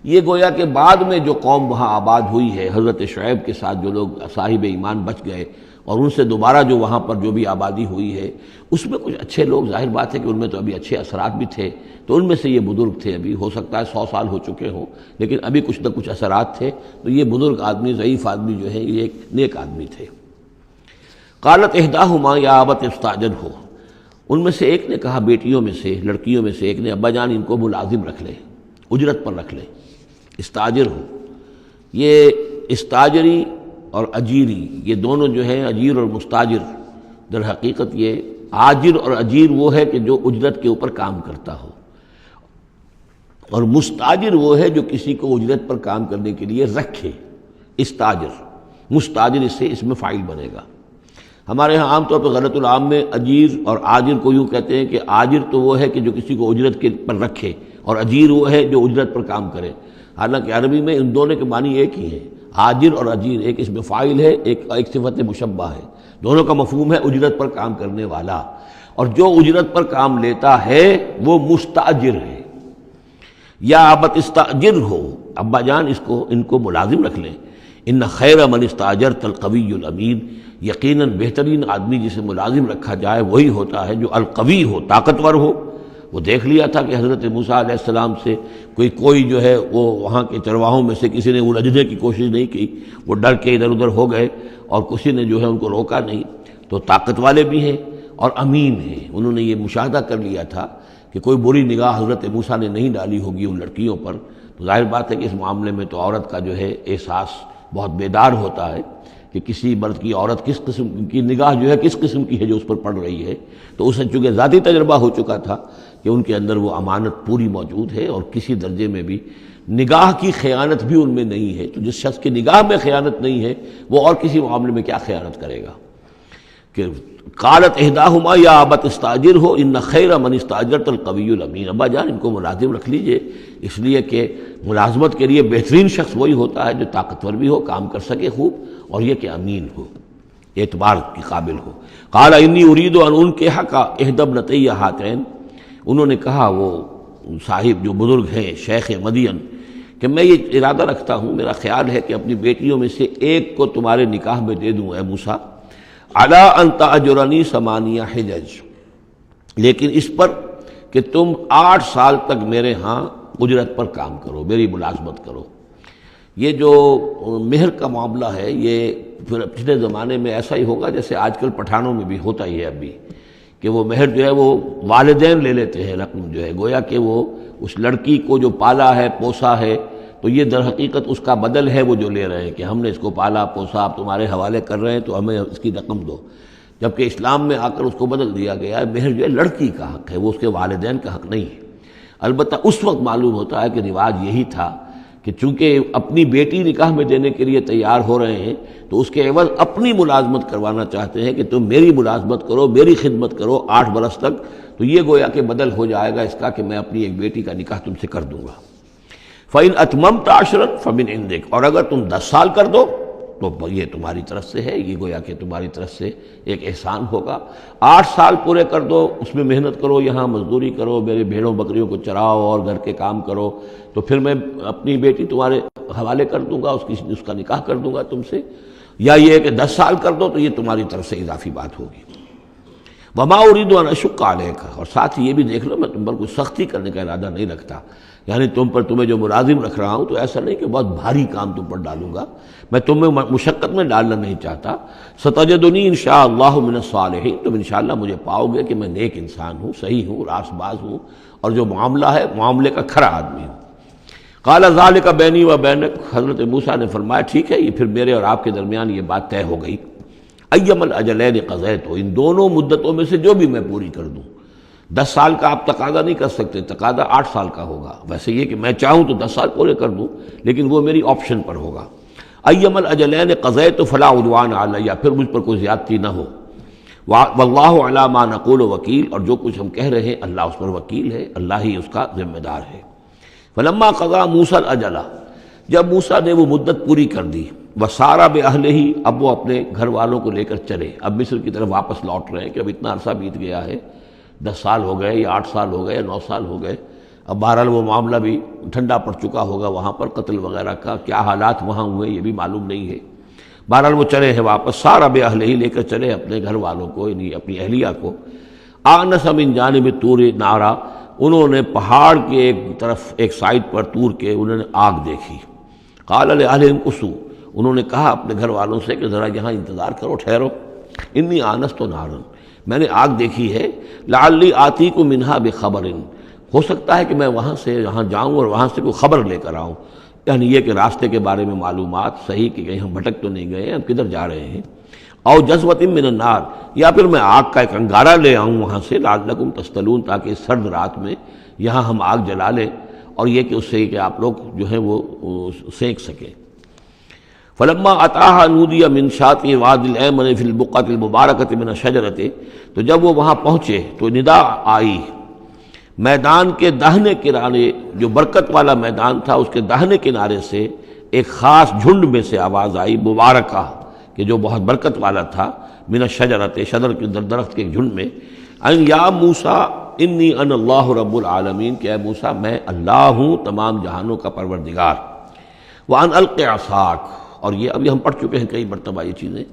یہ گویا کہ بعد میں جو قوم وہاں آباد ہوئی ہے حضرت شعیب کے ساتھ، جو لوگ صاحب ایمان بچ گئے اور ان سے دوبارہ جو وہاں پر جو بھی آبادی ہوئی ہے، اس میں کچھ اچھے لوگ، ظاہر بات ہے کہ ان میں تو ابھی اچھے اثرات بھی تھے، تو ان میں سے یہ بزرگ تھے، ابھی ہو سکتا ہے 100 سال ہو چکے ہوں لیکن ابھی کچھ نہ کچھ اثرات تھے، تو یہ بزرگ آدمی، ضعیف آدمی جو ہے یہ ایک نیک آدمی تھے۔ قالت احداہما یا ابت استاجرہ، ان میں سے ایک نے کہا، بیٹیوں میں سے، لڑکیوں میں سے ایک نے، ابا جان ان کو ملازم رکھ لیں، اجرت پر رکھ لیں، استاجر ہو۔ یہ استاجری اور اجیری، یہ دونوں جو ہیں اجیر اور مستاجر، در حقیقت یہ آجر اور اجیر وہ ہے کہ جو اجرت کے اوپر کام کرتا ہو، اور مستاجر وہ ہے جو کسی کو اجرت پر کام کرنے کے لیے رکھے۔ استاجر، مستاجر اس سے اس میں فاعل بنے گا۔ ہمارے ہاں عام طور پہ غلط العام میں اجیر اور آجر کو یوں کہتے ہیں کہ آجر تو وہ ہے کہ جو کسی کو اجرت کے پر رکھے، اور اجیر وہ ہے جو اجرت پر کام کرے۔ حالانکہ عربی میں ان دونوں کے معنی ایک ہی ہیں، آجر اور اجیر، ایک اس میں فاعل ہے، ایک صفت مشبہ ہے، دونوں کا مفہوم ہے اجرت پر کام کرنے والا، اور جو اجرت پر کام لیتا ہے وہ مستاجر ہے۔ یا ابت استاجر ہو، ابا جان ان کو ملازم رکھ لیں۔ ان خیر من استاجرت القوی الامین، یقیناً بہترین آدمی جسے ملازم رکھا جائے وہی ہوتا ہے جو القوی ہو، طاقتور ہو۔ وہ دیکھ لیا تھا کہ حضرت موسیٰ علیہ السلام سے کوئی جو ہے وہ وہاں کے چرواہوں میں سے کسی نے الجھنے کی کوشش نہیں کی، وہ ڈر کے ادھر ادھر ہو گئے اور کسی نے جو ہے ان کو روکا نہیں۔ تو طاقت والے بھی ہیں اور امین ہیں۔ انہوں نے یہ مشاہدہ کر لیا تھا کہ کوئی بری نگاہ حضرت موسیٰ نے نہیں ڈالی ہوگی ان لڑکیوں پر، تو ظاہر بات ہے کہ اس معاملے میں تو عورت کا جو ہے احساس بہت بیدار ہوتا ہے کہ کسی مرد کی عورت کس قسم کی نگاہ جو ہے کس قسم کی ہے جو اس پر پڑ رہی ہے۔ تو اسے چونکہ ذاتی تجربہ ہو چکا تھا کہ ان کے اندر وہ امانت پوری موجود ہے، اور کسی درجے میں بھی نگاہ کی خیانت بھی ان میں نہیں ہے۔ تو جس شخص کی نگاہ میں خیانت نہیں ہے وہ اور کسی معاملے میں کیا خیانت کرے گا؟ کہ قالت احداہما یا ابت استاجر ہو ان خیر من استاجرت القوی الامین، ابا جان ان کو ملازم رکھ لیجئے، اس لیے کہ ملازمت کے لیے بہترین شخص وہی ہوتا ہے جو طاقتور بھی ہو، کام کر سکے خوب، اور یہ کہ امین ہو، اعتبار کے قابل ہو۔ قال انی ارید ان انکحک احدی ابنتی ہاتین، انہوں نے کہا وہ صاحب جو بزرگ ہیں شیخ مدین کہ میں یہ ارادہ رکھتا ہوں، میرا خیال ہے کہ اپنی بیٹیوں میں سے ایک کو تمہارے نکاح میں دے دوں اے موسیٰ، علی ان تأجرنی ثمانیہ حجج، لیکن اس پر کہ تم 8 سال تک میرے ہاں اجرت پر کام کرو، میری ملازمت کرو۔ یہ جو مہر کا معاملہ ہے یہ پھر پچھلے زمانے میں ایسا ہی ہوگا جیسے آج کل پٹھانوں میں بھی ہوتا ہی ہے ابھی، کہ وہ مہر جو ہے وہ والدین لے لیتے ہیں رقم جو ہے، گویا کہ وہ اس لڑکی کو جو پالا ہے پوسا ہے تو یہ در حقیقت اس کا بدل ہے وہ جو لے رہے ہیں کہ ہم نے اس کو پالا پوسا، آپ تمہارے حوالے کر رہے ہیں تو ہمیں اس کی رقم دو، جبکہ اسلام میں آ کر اس کو بدل دیا گیا ہے۔ مہر جو ہے لڑکی کا حق ہے، وہ اس کے والدین کا حق نہیں ہے۔ البتہ اس وقت معلوم ہوتا ہے کہ رواج یہی تھا کہ چونکہ اپنی بیٹی نکاح میں دینے کے لیے تیار ہو رہے ہیں تو اس کے عوض اپنی ملازمت کروانا چاہتے ہیں کہ تم میری ملازمت کرو، میری خدمت کرو 8 برس تک، تو یہ گویا کہ بدل ہو جائے گا اس کا کہ میں اپنی ایک بیٹی کا نکاح تم سے کر دوں گا۔ فَإِنْ أَتْمَمْتَ عَشْرًا فَمِنْ عِنْدِكَ، اور اگر تم 10 سال کر دو تو یہ تمہاری طرف سے ہے، یہ گویا کہ تمہاری طرف سے ایک احسان ہوگا۔ 8 سال پورے کر دو، اس میں محنت کرو، یہاں مزدوری کرو، میرے بھیڑوں بکریوں کو چراؤ اور گھر کے کام کرو، تو پھر میں اپنی بیٹی تمہارے حوالے کر دوں گا، اس کا نکاح کر دوں گا تم سے۔ یا یہ کہ 10 سال کر دو تو یہ تمہاری طرف سے اضافی بات ہوگی۔ وما اريد ان اشق عليك، اور ساتھ یہ بھی دیکھ لو میں تم پر کوئی سختی کرنے کا ارادہ نہیں رکھتا، یعنی تمہیں جو ملازم رکھ رہا ہوں تو ایسا نہیں کہ بہت بھاری کام تم پر ڈالوں گا، میں تمہیں مشقت میں ڈالنا نہیں چاہتا۔ ستجدنی انشاءاللہ من الصالحین، تم انشاءاللہ مجھے پاؤ گے کہ میں نیک انسان ہوں، صحیح ہوں، راست باز ہوں، اور جو معاملہ ہے معاملے کا کھرا آدمی ہوں۔ قال ذلك بینی و بینک، حضرت موسیٰ نے فرمایا ٹھیک ہے، یہ پھر میرے اور آپ کے درمیان یہ بات طے ہو گئی۔ ایم الاجلین قضیت، ان دونوں مدتوں میں سے جو بھی میں پوری کر دوں۔ 10 سال کا آپ تقاضا نہیں کر سکتے، تقاضا 8 سال کا ہوگا، ویسے یہ کہ میں چاہوں تو 10 سال پورے کر دوں لیکن وہ میری آپشن پر ہوگا۔ ایم الاجلین قضیت فلا عدوان علی، پھر مجھ پر کوئی زیادتی نہ ہو۔ واللہ علی ما نقول وکیل، اور جو کچھ ہم کہہ رہے ہیں اللہ اس پر وکیل ہے، اللہ ہی اس کا ذمہ دار ہے۔ فلما قضا موسیٰ الاجل، جب موسیٰ نے وہ مدت پوری کر دی، وسارا باہلہ، اب وہ اپنے گھر والوں کو لے کر چلے، اب مصر کی طرف واپس لوٹ رہے ہیں کہ اب اتنا عرصہ بیت گیا ہے، 10 سال ہو گئے یا 8 سال ہو گئے یا 9 سال ہو گئے، اب بہرحال وہ معاملہ بھی ٹھنڈا پڑ چکا ہوگا، وہاں پر قتل وغیرہ کا کیا حالات وہاں ہوئے یہ بھی معلوم نہیں ہے۔ بہرحال وہ چلے ہیں واپس، سارا باہلہ لے کر چلے اپنے گھر والوں کو، یعنی اپنی اہلیہ کو۔ آنس من جانب طور نارا، انہوں نے پہاڑ کے ایک طرف ایک سائڈ پر طور کے انہوں نے آگ دیکھی۔ قال لأہلہم کثوا، انہوں نے کہا اپنے گھر والوں سے کہ ذرا یہاں انتظار کرو، ٹھہرو، انی آنست نارا، میں نے آگ دیکھی ہے، لعلی آتیکم منہا بخبر، ہو سکتا ہے کہ میں وہاں سے یہاں جاؤں اور وہاں سے کوئی خبر لے کر آؤں، یعنی یہ کہ راستے کے بارے میں معلومات صحیح کہ کہیں ہم بھٹک تو نہیں گئے، ہم کدھر جا رہے ہیں، او جذوۃ من النار، یا پھر میں آگ کا ایک انگارہ لے آؤں وہاں سے، لعلکم تستلون، تاکہ اس سرد رات میں یہاں ہم آگ جلا لیں اور یہ کہ اس سے کہ آپ لوگ جو ہیں وہ سینک سکیں۔ فلما اتاها نودی من شاطئ وادی الایمن فی البقعۃ المبارکۃ من الشجرۃ، تو جب وہ وہاں پہنچے تو ندا آئی، میدان کے داہنے کنارے، جو برکت والا میدان تھا اس کے داہنے کنارے سے ایک خاص جھنڈ میں سے آواز آئی، مبارکہ، کہ جو بہت برکت والا تھا، من الشجرۃ، شجر کے درخت کے ایک جھنڈ میں، ان یا موسیٰ انی انا اللہ رب العالمین، کہ اے موسیٰ میں اللہ ہوں تمام جہانوں کا پروردگار، وان الق عصاک، اور یہ ابھی ہم پڑھ چکے ہیں کئی مرتبہ یہ چیزیں،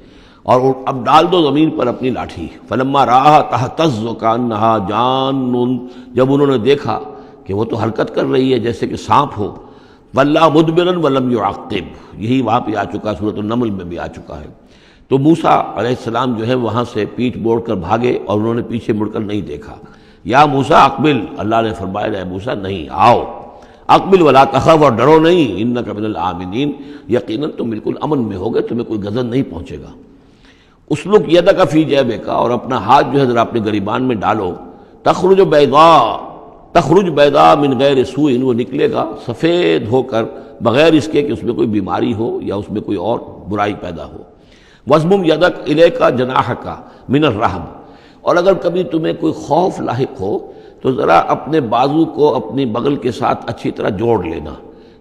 اور اب ڈال دو زمین پر اپنی لاٹھی، فلما رآہا تہتز کانہا جان، جب انہوں نے دیکھا کہ وہ تو حرکت کر رہی ہے جیسے کہ سانپ ہو، ولا مدبرا ولم یعقب، یہی وہاں پہ آ چکا، سورۃ النمل میں بھی آ چکا ہے۔ تو موسیٰ علیہ السلام جو ہے وہاں سے پیٹھ موڑ کر بھاگے اور انہوں نے پیچھے مڑ کر نہیں دیکھا۔ یا موسیٰ اقبل، اللہ نے فرمایا اے موسیٰ نہیں، آؤ، اقبل ولا تخف، اور ڈرو نہیں، انک من الآمنین، یقیناً تم بالکل امن میں ہوگے، تمہیں کوئی غضب نہیں پہنچے گا۔ اسلک یدک فی جیبک، اور اپنا ہاتھ جو ہے ذرا اپنے گریبان میں ڈالو، تخرج بیضاء من غیر سوء، وہ نکلے گا سفید ہو کر بغیر اس کے کہ اس میں کوئی بیماری ہو یا اس میں کوئی اور برائی پیدا ہو۔ وَاضْمُمْ یدک الیک جناحک من الرہب، اور اگر کبھی تمہیں کوئی خوف لاحق ہو تو ذرا اپنے بازو کو اپنی بغل کے ساتھ اچھی طرح جوڑ لینا۔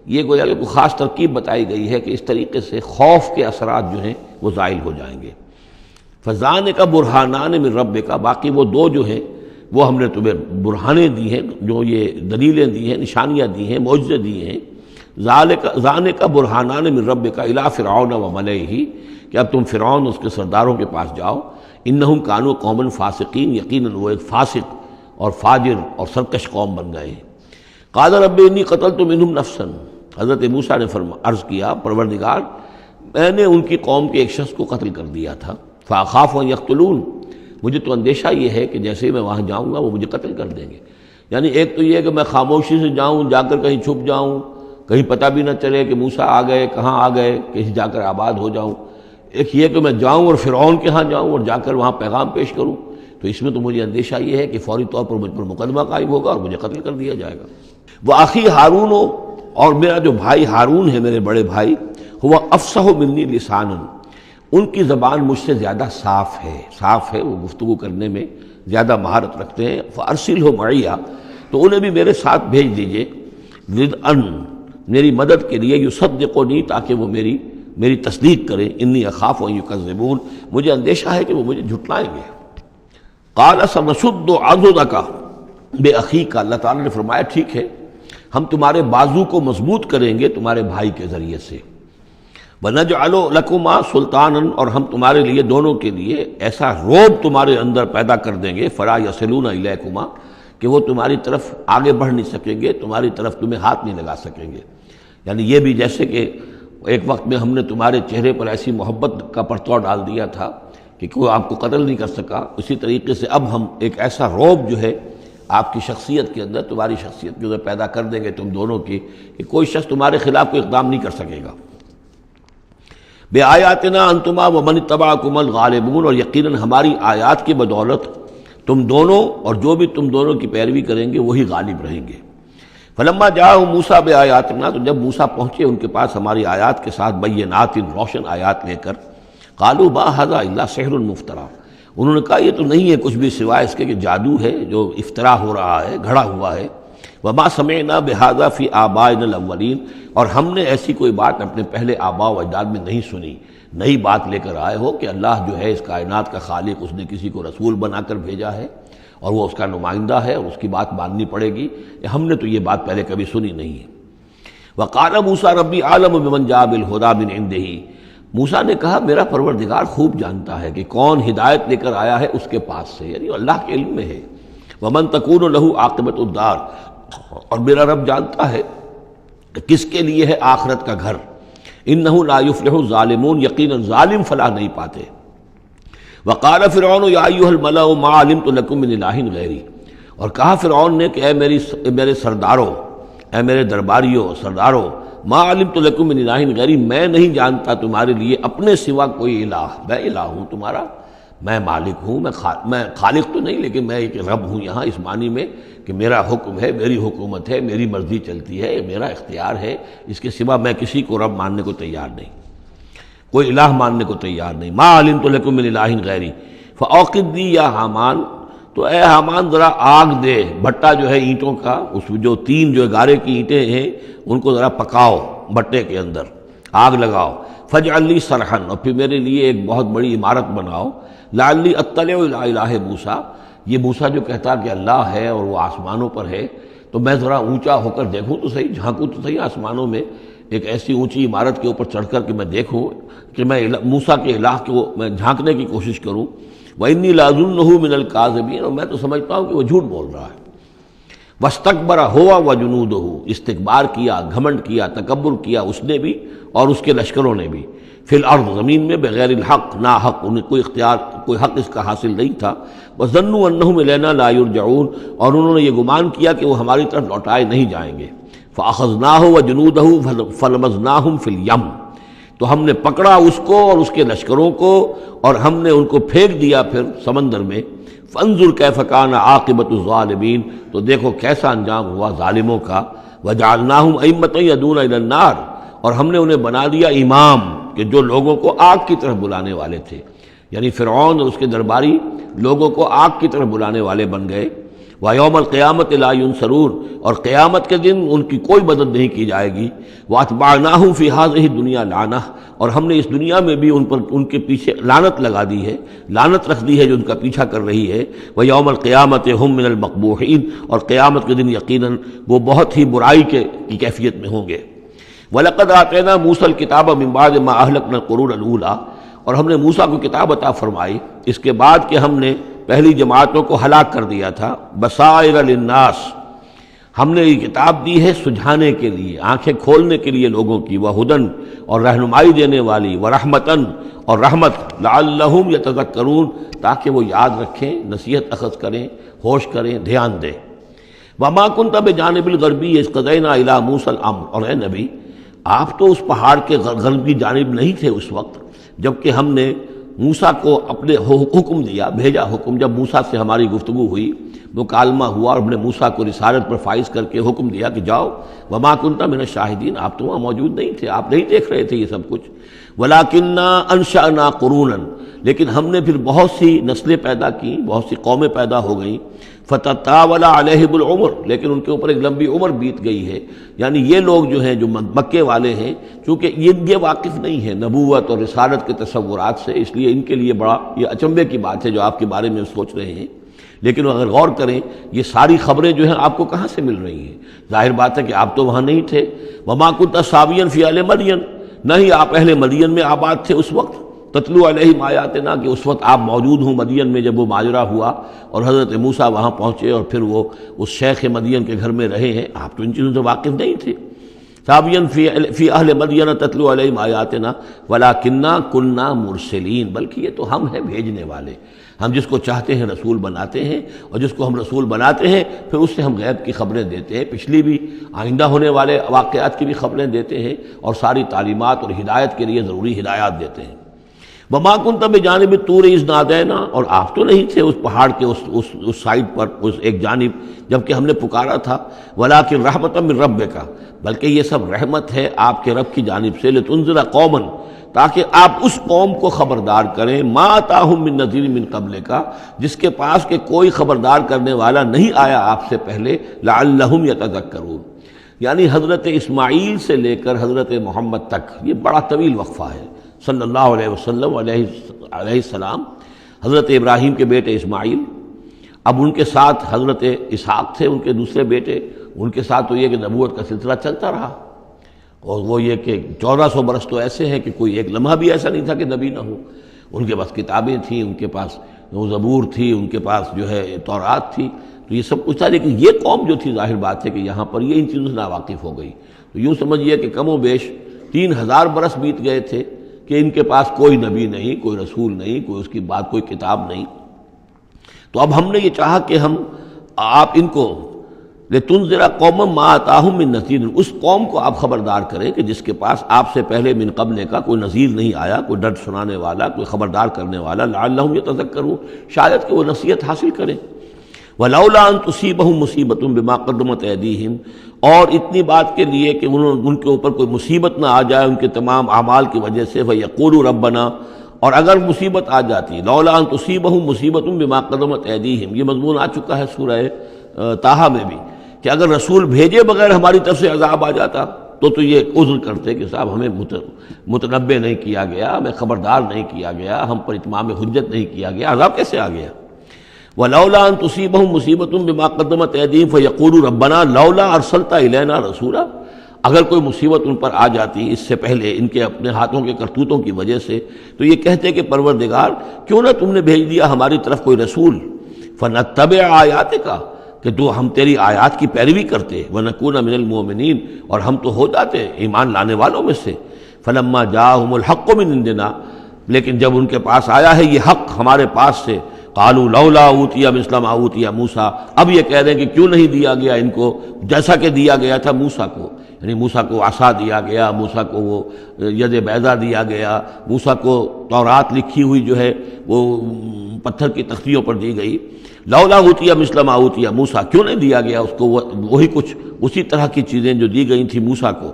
یہ گویا کہ کوئی خاص ترکیب بتائی گئی ہے کہ اس طریقے سے خوف کے اثرات جو ہیں وہ زائل ہو جائیں گے۔ فَذَانِکَ بُرْہَانَانِ مِن رَبِّکَ، باقی وہ دو جو ہیں وہ ہم نے تمہیں برہانے دی ہیں، جو یہ دلیلیں دی ہیں، نشانیاں دی ہیں، معجزے دیے ہیں۔ ذَانِکَ بُرْہَانَانِ مِن رَبِّکَ إِلَىٰ فِرْعَوْنَ وَمَلَئِهِ، کہ اب تم فرعون اس کے سرداروں کے پاس جاؤ، انہم کانوا قوما فاسقین، یقیناً وہ ایک فاسق اور فاجر اور سرکش قوم بن گئے ہیں۔ قال رب انی قتلت منہم نفسا، حضرت موسیٰ نے عرض کیا پروردگار میں نے ان کی قوم کے ایک شخص کو قتل کر دیا تھا، فاخاف ان یقتلون، مجھے تو اندیشہ یہ ہے کہ جیسے ہی میں وہاں جاؤں گا وہ مجھے قتل کر دیں گے۔ یعنی ایک تو یہ کہ میں خاموشی سے جاؤں، جا کر کہیں چھپ جاؤں، کہیں پتہ بھی نہ چلے کہ موسیٰ آ گئے، کہاں آ گئے، کہیں جا کر آباد ہو جاؤں، ایک یہ کہ میں جاؤں اور فرعون کے ہاں جاؤں اور جا کر وہاں پیغام پیش کروں، تو اس میں تو مجھے اندیشہ یہ ہے کہ فوری طور پر مجھ پر مقدمہ قائم ہوگا اور مجھے قتل کر دیا جائے گا۔ وَأَخِي ہارون، اور میرا جو بھائی ہارون ہے، میرے بڑے بھائی، ہوا افصح منی لسانا، ان کی زبان مجھ سے زیادہ صاف ہے، وہ گفتگو کرنے میں زیادہ مہارت رکھتے ہیں۔ فَأَرْسِلْهُ مَعِيَّ، تو انہیں بھی میرے ساتھ بھیج دیجئے، رِدْءً، میری مدد کے لیے، یصدقنی، تاکہ وہ میری تصدیق کریں، انی اخاف ان یکذبون، مجھے اندیشہ ہے کہ وہ مجھے جھٹلائیں گے۔ قال سنشد عضدک باخیک، اللہ تعالیٰ نے فرمایا ٹھیک ہے ہم تمہارے بازو کو مضبوط کریں گے تمہارے بھائی کے ذریعے سے، وَنَجْعَلُ لَكُمَا سُلْطَانًا، اور ہم تمہارے لیے دونوں کے لیے ایسا رعب تمہارے اندر پیدا کر دیں گے، فَلَا يَصِلُونَ إِلَيْكُمَا، کہ وہ تمہاری طرف آگے بڑھ نہیں سکیں گے، تمہاری طرف تمہیں ہاتھ نہیں لگا سکیں گے۔ یعنی یہ بھی جیسے کہ ایک وقت میں ہم نے تمہارے چہرے پر ایسی محبت کا پرتو ڈال دیا تھا کہ کوئی آپ کو قتل نہیں کر سکا، اسی طریقے سے اب ہم ایک ایسا رعب جو ہے آپ کی شخصیت کے اندر، تمہاری شخصیت کے اندر پیدا کر دیں گے تم دونوں کی، کہ کوئی شخص تمہارے خلاف کوئی اقدام نہیں کر سکے گا۔ بِآیاتنا انتما ومن اتبعکم الغالبون، اور یقیناً ہماری آیات کی بدولت تم دونوں اور جو بھی تم دونوں کی پیروی کریں گے وہی غالب رہیں گے۔ فلما جاءهم موسیٰ بآیاتنا، تو جب موسیٰ پہنچے ان کے پاس ہماری آیات کے ساتھ، بینات، روشن آیات لے کر، قالوا ما ھذا الا سحر مفترا، انہوں نے کہا یہ تو نہیں ہے کچھ بھی سوائے اس کے کہ جادو ہے جو افترا ہو رہا ہے، گھڑا ہوا ہے۔ وما سمعنا بھذا فی آبائنا الاولین، اور ہم نے ایسی کوئی بات اپنے پہلے آباء و اجداد میں نہیں سنی۔ نئی بات لے کر آئے ہو کہ اللہ جو ہے اس کائنات کا خالق، اس نے کسی کو رسول بنا کر بھیجا ہے اور وہ اس کا نمائندہ ہے اور اس کی بات ماننی پڑے گی، ہم نے تو یہ بات پہلے کبھی سنی نہیں ہے۔ وقال موسیٰ ربی اعلم بمن جاء بالہدی من عنده، موسیٰ نے کہا میرا پروردگار خوب جانتا ہے کہ کون ہدایت لے کر آیا ہے اس کے پاس سے، یعنی اللہ کے علم میں ہے۔ ومن تکون له عاقبۃ الدار، اور میرا رب جانتا ہے کہ کس کے لیے ہے آخرت کا گھر۔ انہ لا یفلح الظالمون، یقیناً ظالم فلاح نہیں پاتے۔ وقال فرعون یا ایھا الملأ ما علمت لکم من الہ غیری، اور کہا فرعون نے کہ اے میرے سرداروں، اے میرے درباریوں سرداروں، ما علمت لکم من الہ غیری، میں نہیں جانتا تمہارے لیے اپنے سوا کوئی الہ، میں الہ ہوں تمہارا، میں مالک ہوں، میں خالق تو نہیں لیکن میں ایک رب ہوں یہاں اس معنی میں کہ میرا حکم ہے، میری حکومت ہے، میری مرضی چلتی ہے، میرا اختیار ہے، اس کے سوا میں کسی کو رب ماننے کو تیار نہیں، کوئی الہ ماننے کو تیار نہیں۔ ما علمت لکم من الہ غیری فاوقد لی یا حامان، تو اے حامان ذرا آگ دے، بھٹا جو ہے اینٹوں کا، اس جو تین جو گارے کی اینٹیں ہیں ان کو ذرا پکاؤ بھٹے کے اندر، آگ لگاؤ، فاجعل لی صرحا، اور پھر میرے لیے ایک بہت بڑی عمارت بناؤ، لعلی اطلع الی الہ موسیٰ، یہ موسیٰ جو کہتا کہ اللہ ہے اور وہ آسمانوں پر ہے، تو میں ذرا اونچا ہو کر دیکھوں تو صحیح، جھانکوں تو صحیح آسمانوں میں، ایک ایسی اونچی عمارت کے اوپر چڑھ کر کہ میں دیکھوں کہ میں موسیٰ کے الہ کو میں جھانکنے کی کوشش کروں۔ وَإِنِّي لَأَظُنُّهُ مِنَ الْكَاذِبِينَ، اور میں تو سمجھتا ہوں کہ وہ جھوٹ بول رہا ہے۔ وَاسْتَكْبَرَ هُوَ وَجُنُودُهُ، استکبار کیا، گھمنڈ کیا، تکبر کیا اس نے بھی اور اس کے لشکروں نے بھی، فی الارض، زمین میں، بغیر الحق، نا حق، انہیں کوئی اختیار، کوئی حق اس کا حاصل نہیں تھا۔ وَظَنُّوا أَنَّهُمْ إِلَيْنَا لَا يُرْجَعُونَ، اور انہوں نے یہ گمان کیا کہ وہ ہماری طرف لوٹائے نہیں جائیں گے۔ فَأَخَذْنَاهُ وَجُنُودَهُ فَلَمَزْنَاهُمْ فِي الْيَمِّ، تو ہم نے پکڑا اس کو اور اس کے لشکروں کو اور ہم نے ان کو پھینک دیا پھر سمندر میں۔ فانظر کیف کان عاقبۃ الظالمین، تو دیکھو کیسا انجام ہوا ظالموں کا۔ وجعلناہم ائمۃ یدعون الی النار، اور ہم نے انہیں بنا دیا امام کہ جو لوگوں کو آگ کی طرف بلانے والے تھے، یعنی فرعون اور اس کے درباری لوگوں کو آگ کی طرف بلانے والے بن گئے۔ وَيَوْمَ الْقِيَامَةِ لَا يُنصَرُونَ، اور قیامت کے دن ان کی کوئی مدد نہیں کی جائے گی۔ وَأَتْبَعْنَاهُمْ فِي هَذِهِ الدُّنْيَا لَعْنَةً، اور ہم نے اس دنیا میں بھی ان کے پیچھے لعنت لگا دی ہے، لعنت رکھ دی ہے جو ان کا پیچھا کر رہی ہے۔ وَيَوْمَ الْقِيَامَةِ هُمْ مِنَ الْمَقْبُوحِينَ، اور قیامت کے دن یقیناً وہ بہت ہی برائی کی کیفیت میں ہوں گے۔ وَلَقَدْ آتَيْنَا مُوسَى الْكِتَابَ مِن بَعْدِ مَا أَهْلَكْنَا الْقُرُونَ الْأُولَىٰ، اور ہم نے موسیٰ کو کتاب عطا فرمائی اس کے بعد کہ ہم نے پہلی جماعتوں کو ہلاک کر دیا تھا۔ بصائر للناس، ہم نے یہ کتاب دی ہے سجھانے کے لیے، آنکھیں کھولنے کے لیے لوگوں کی، وہدن، اور رہنمائی دینے والی، ورحمتن، اور رحمت، لعلہم یتذکرون، تاکہ وہ یاد رکھیں، نصیحت اخذ کریں، ہوش کریں، دھیان دیں۔ وما کنت بجانب الغربی اذ قضینا الی موسیٰ الامر، اور اے نبی آپ تو اس پہاڑ کے غربی جانب نہیں تھے اس وقت جبکہ ہم نے موسیٰ کو اپنے حکم دیا، بھیجا حکم، جب موسیٰ سے ہماری گفتگو ہوئی، مکالمہ ہوا، اور ہم نے موسیٰ کو رسالت پر فائز کر کے حکم دیا کہ جاؤ۔ وما کنت من الشاہدین، آپ تو وہاں موجود نہیں تھے، آپ نہیں دیکھ رہے تھے یہ سب کچھ۔ ولکننا انشأنا قرونا، لیکن ہم نے پھر بہت سی نسلیں پیدا کی، بہت سی قومیں پیدا ہو گئیں۔ فتطاول علیہم العمر، لیکن ان کے اوپر ایک لمبی عمر بیت گئی ہے، یعنی یہ لوگ جو ہیں جو مکے والے ہیں، چونکہ یہ واقف نہیں ہیں نبوت اور رسالت کے تصورات سے، اس لیے ان کے لیے بڑا یہ اچنبے کی بات ہے جو آپ کے بارے میں سوچ رہے ہیں۔ لیکن اگر غور کریں یہ ساری خبریں جو ہیں آپ کو کہاں سے مل رہی ہیں؟ ظاہر بات ہے کہ آپ تو وہاں نہیں تھے۔ وما کنت ساویا فی اہل مدین، نہ ہی آپ اہل مدین میں آباد تھے اس وقت۔ تتلو علیہم آیاتنا، کہ اس وقت آپ موجود ہوں مدین میں جب وہ ماجرا ہوا اور حضرت موسیٰ وہاں پہنچے اور پھر وہ اس شیخ مدین کے گھر میں رہے ہیں، آپ تو ان چیزوں سے واقف نہیں تھے۔ ساویا فی اہل مدین تتلو علیہم آیاتنا ولکننا کننا مرسلین، بلکہ یہ تو ہم ہیں بھیجنے والے، ہم جس کو چاہتے ہیں رسول بناتے ہیں، اور جس کو ہم رسول بناتے ہیں پھر اس سے ہم غیب کی خبریں دیتے ہیں، پچھلی بھی آئندہ ہونے والے واقعات کی بھی خبریں دیتے ہیں، اور ساری تعلیمات اور ہدایت کے لیے ضروری ہدایات دیتے ہیں۔ وما کنت بجانب الطور اذ نادینا، اور آپ تو نہیں تھے اس پہاڑ کے اس سائڈ پر، اس ایک جانب جبکہ ہم نے پکارا تھا۔ ولکن رحمۃ من ربک، بلکہ یہ سب رحمت ہے آپ کے رب کی جانب سے، لتنذر قوما، تاکہ آپ اس قوم کو خبردار کریں، ما آتاہم من نذیر من قبلک، جس کے پاس کہ کوئی خبردار کرنے والا نہیں آیا آپ سے پہلے، لعلہم یتذکرون، یعنی حضرت اسماعیل سے لے کر حضرت محمد تک یہ بڑا طویل وقفہ ہے۔ صلی اللہ علیہ وسلم علیہ السلام، حضرت ابراہیم کے بیٹے اسماعیل، اب ان کے ساتھ حضرت اسحاق تھے ان کے دوسرے بیٹے، ان کے ساتھ تو یہ کہ نبوت کا سلسلہ چلتا رہا، اور وہ یہ کہ 1400 برس تو ایسے ہیں کہ کوئی ایک لمحہ بھی ایسا نہیں تھا کہ نبی نہ ہو۔ ان کے پاس کتابیں تھیں، ان کے پاس زبور تھی، ان کے پاس جو ہے تورات تھی، تو یہ سب کچھ تھا، لیکن یہ قوم جو تھی ظاہر بات ہے کہ یہاں پر یہ ان چیزوں سے ناواقف ہو گئی۔ تو یوں سمجھیے کہ کم و بیش 3000 برس بیت گئے تھے کہ ان کے پاس کوئی نبی نہیں، کوئی رسول نہیں، کوئی اس کی بات کوئی کتاب نہیں۔ تو اب ہم نے یہ چاہا کہ ہم آپ ان کو لتنذر قوما ما آتاہم من نذیر، اس قوم کو آپ خبردار کریں کہ جس کے پاس آپ سے پہلے من قبل کا کوئی نذیر نہیں آیا، کوئی ڈر سنانے والا، کوئی خبردار کرنے والا، لعلہم یتذکرون، شاید کہ وہ نصیحت حاصل کریں۔ ولولا ان تصیبہم مصیبۃ بما قدمت ایدیہم، اور اتنی بات کے لیے کہ ان کے اوپر کوئی مصیبت نہ آ جائے ان کے تمام اعمال کی وجہ سے، فیقولوا ربنا، اور اگر مصیبت آ جاتی، لولا ان تصیبہم مصیبۃ بما قدمت ایدیہم، یہ مضمون آ چکا ہے سورہ طٰہٰ میں بھی، کہ اگر رسول بھیجے بغیر ہماری طرف سے عذاب آ جاتا تو یہ عذر کرتے کہ صاحب ہمیں متنبع نہیں کیا گیا، ہمیں خبردار نہیں کیا گیا، ہم پر اتمام حجت نہیں کیا گیا، عذاب کیسے آ گیا؟ وَلَوْلَا أَن تُصِيبَهُم مُّصِيبَةٌ بِمَا قَدَّمَتْ أَيْدِيهِمْ فَيَقُولُوا رَبَّنَا لَوْلَا أَرْسَلْتَ إِلَيْنَا رَسُولًا، اگر کوئی مصیبت ان پر آ جاتی اس سے پہلے ان کے اپنے ہاتھوں کے کرتوتوں کی وجہ سے، تو یہ کہتے کہ پروردگار کیوں نہ تم نے بھیج دیا ہماری طرف کوئی رسول، فَنَتَّبِعْ آيَاتِكَ، کہ تو ہم تیری آیات کی پیروی کرتے، وَنَكُونَ مِنَ الْمُؤْمِنِينَ، اور ہم تو ہو جاتے ایمان لانے والوں میں سے۔ فَلَمَّا جَاءَهُمُ الْحَقُّ مِنْ عِنْدِنَا، لیکن جب ان کے پاس آیا ہے یہ حق ہمارے پاس سے، قالوا لولا اوتي مثل ما اوتي موسیٰ، اب یہ کہہ رہے ہیں کہ کیوں نہیں دیا گیا ان کو جیسا کہ دیا گیا تھا موسیٰ کو، یعنی موسیٰ کو عصا دیا گیا، موسیٰ کو وہ ید بیضا دیا گیا، موسیٰ کو تورات لکھی ہوئی جو ہے وہ پتھر کی تختیوں پر دی گئی۔ لولا اوتي مثل ما اوتي موسیٰ، کیوں نہیں دیا گیا اس کو وہی کچھ اسی طرح کی چیزیں جو دی گئی تھیں موسیٰ کو۔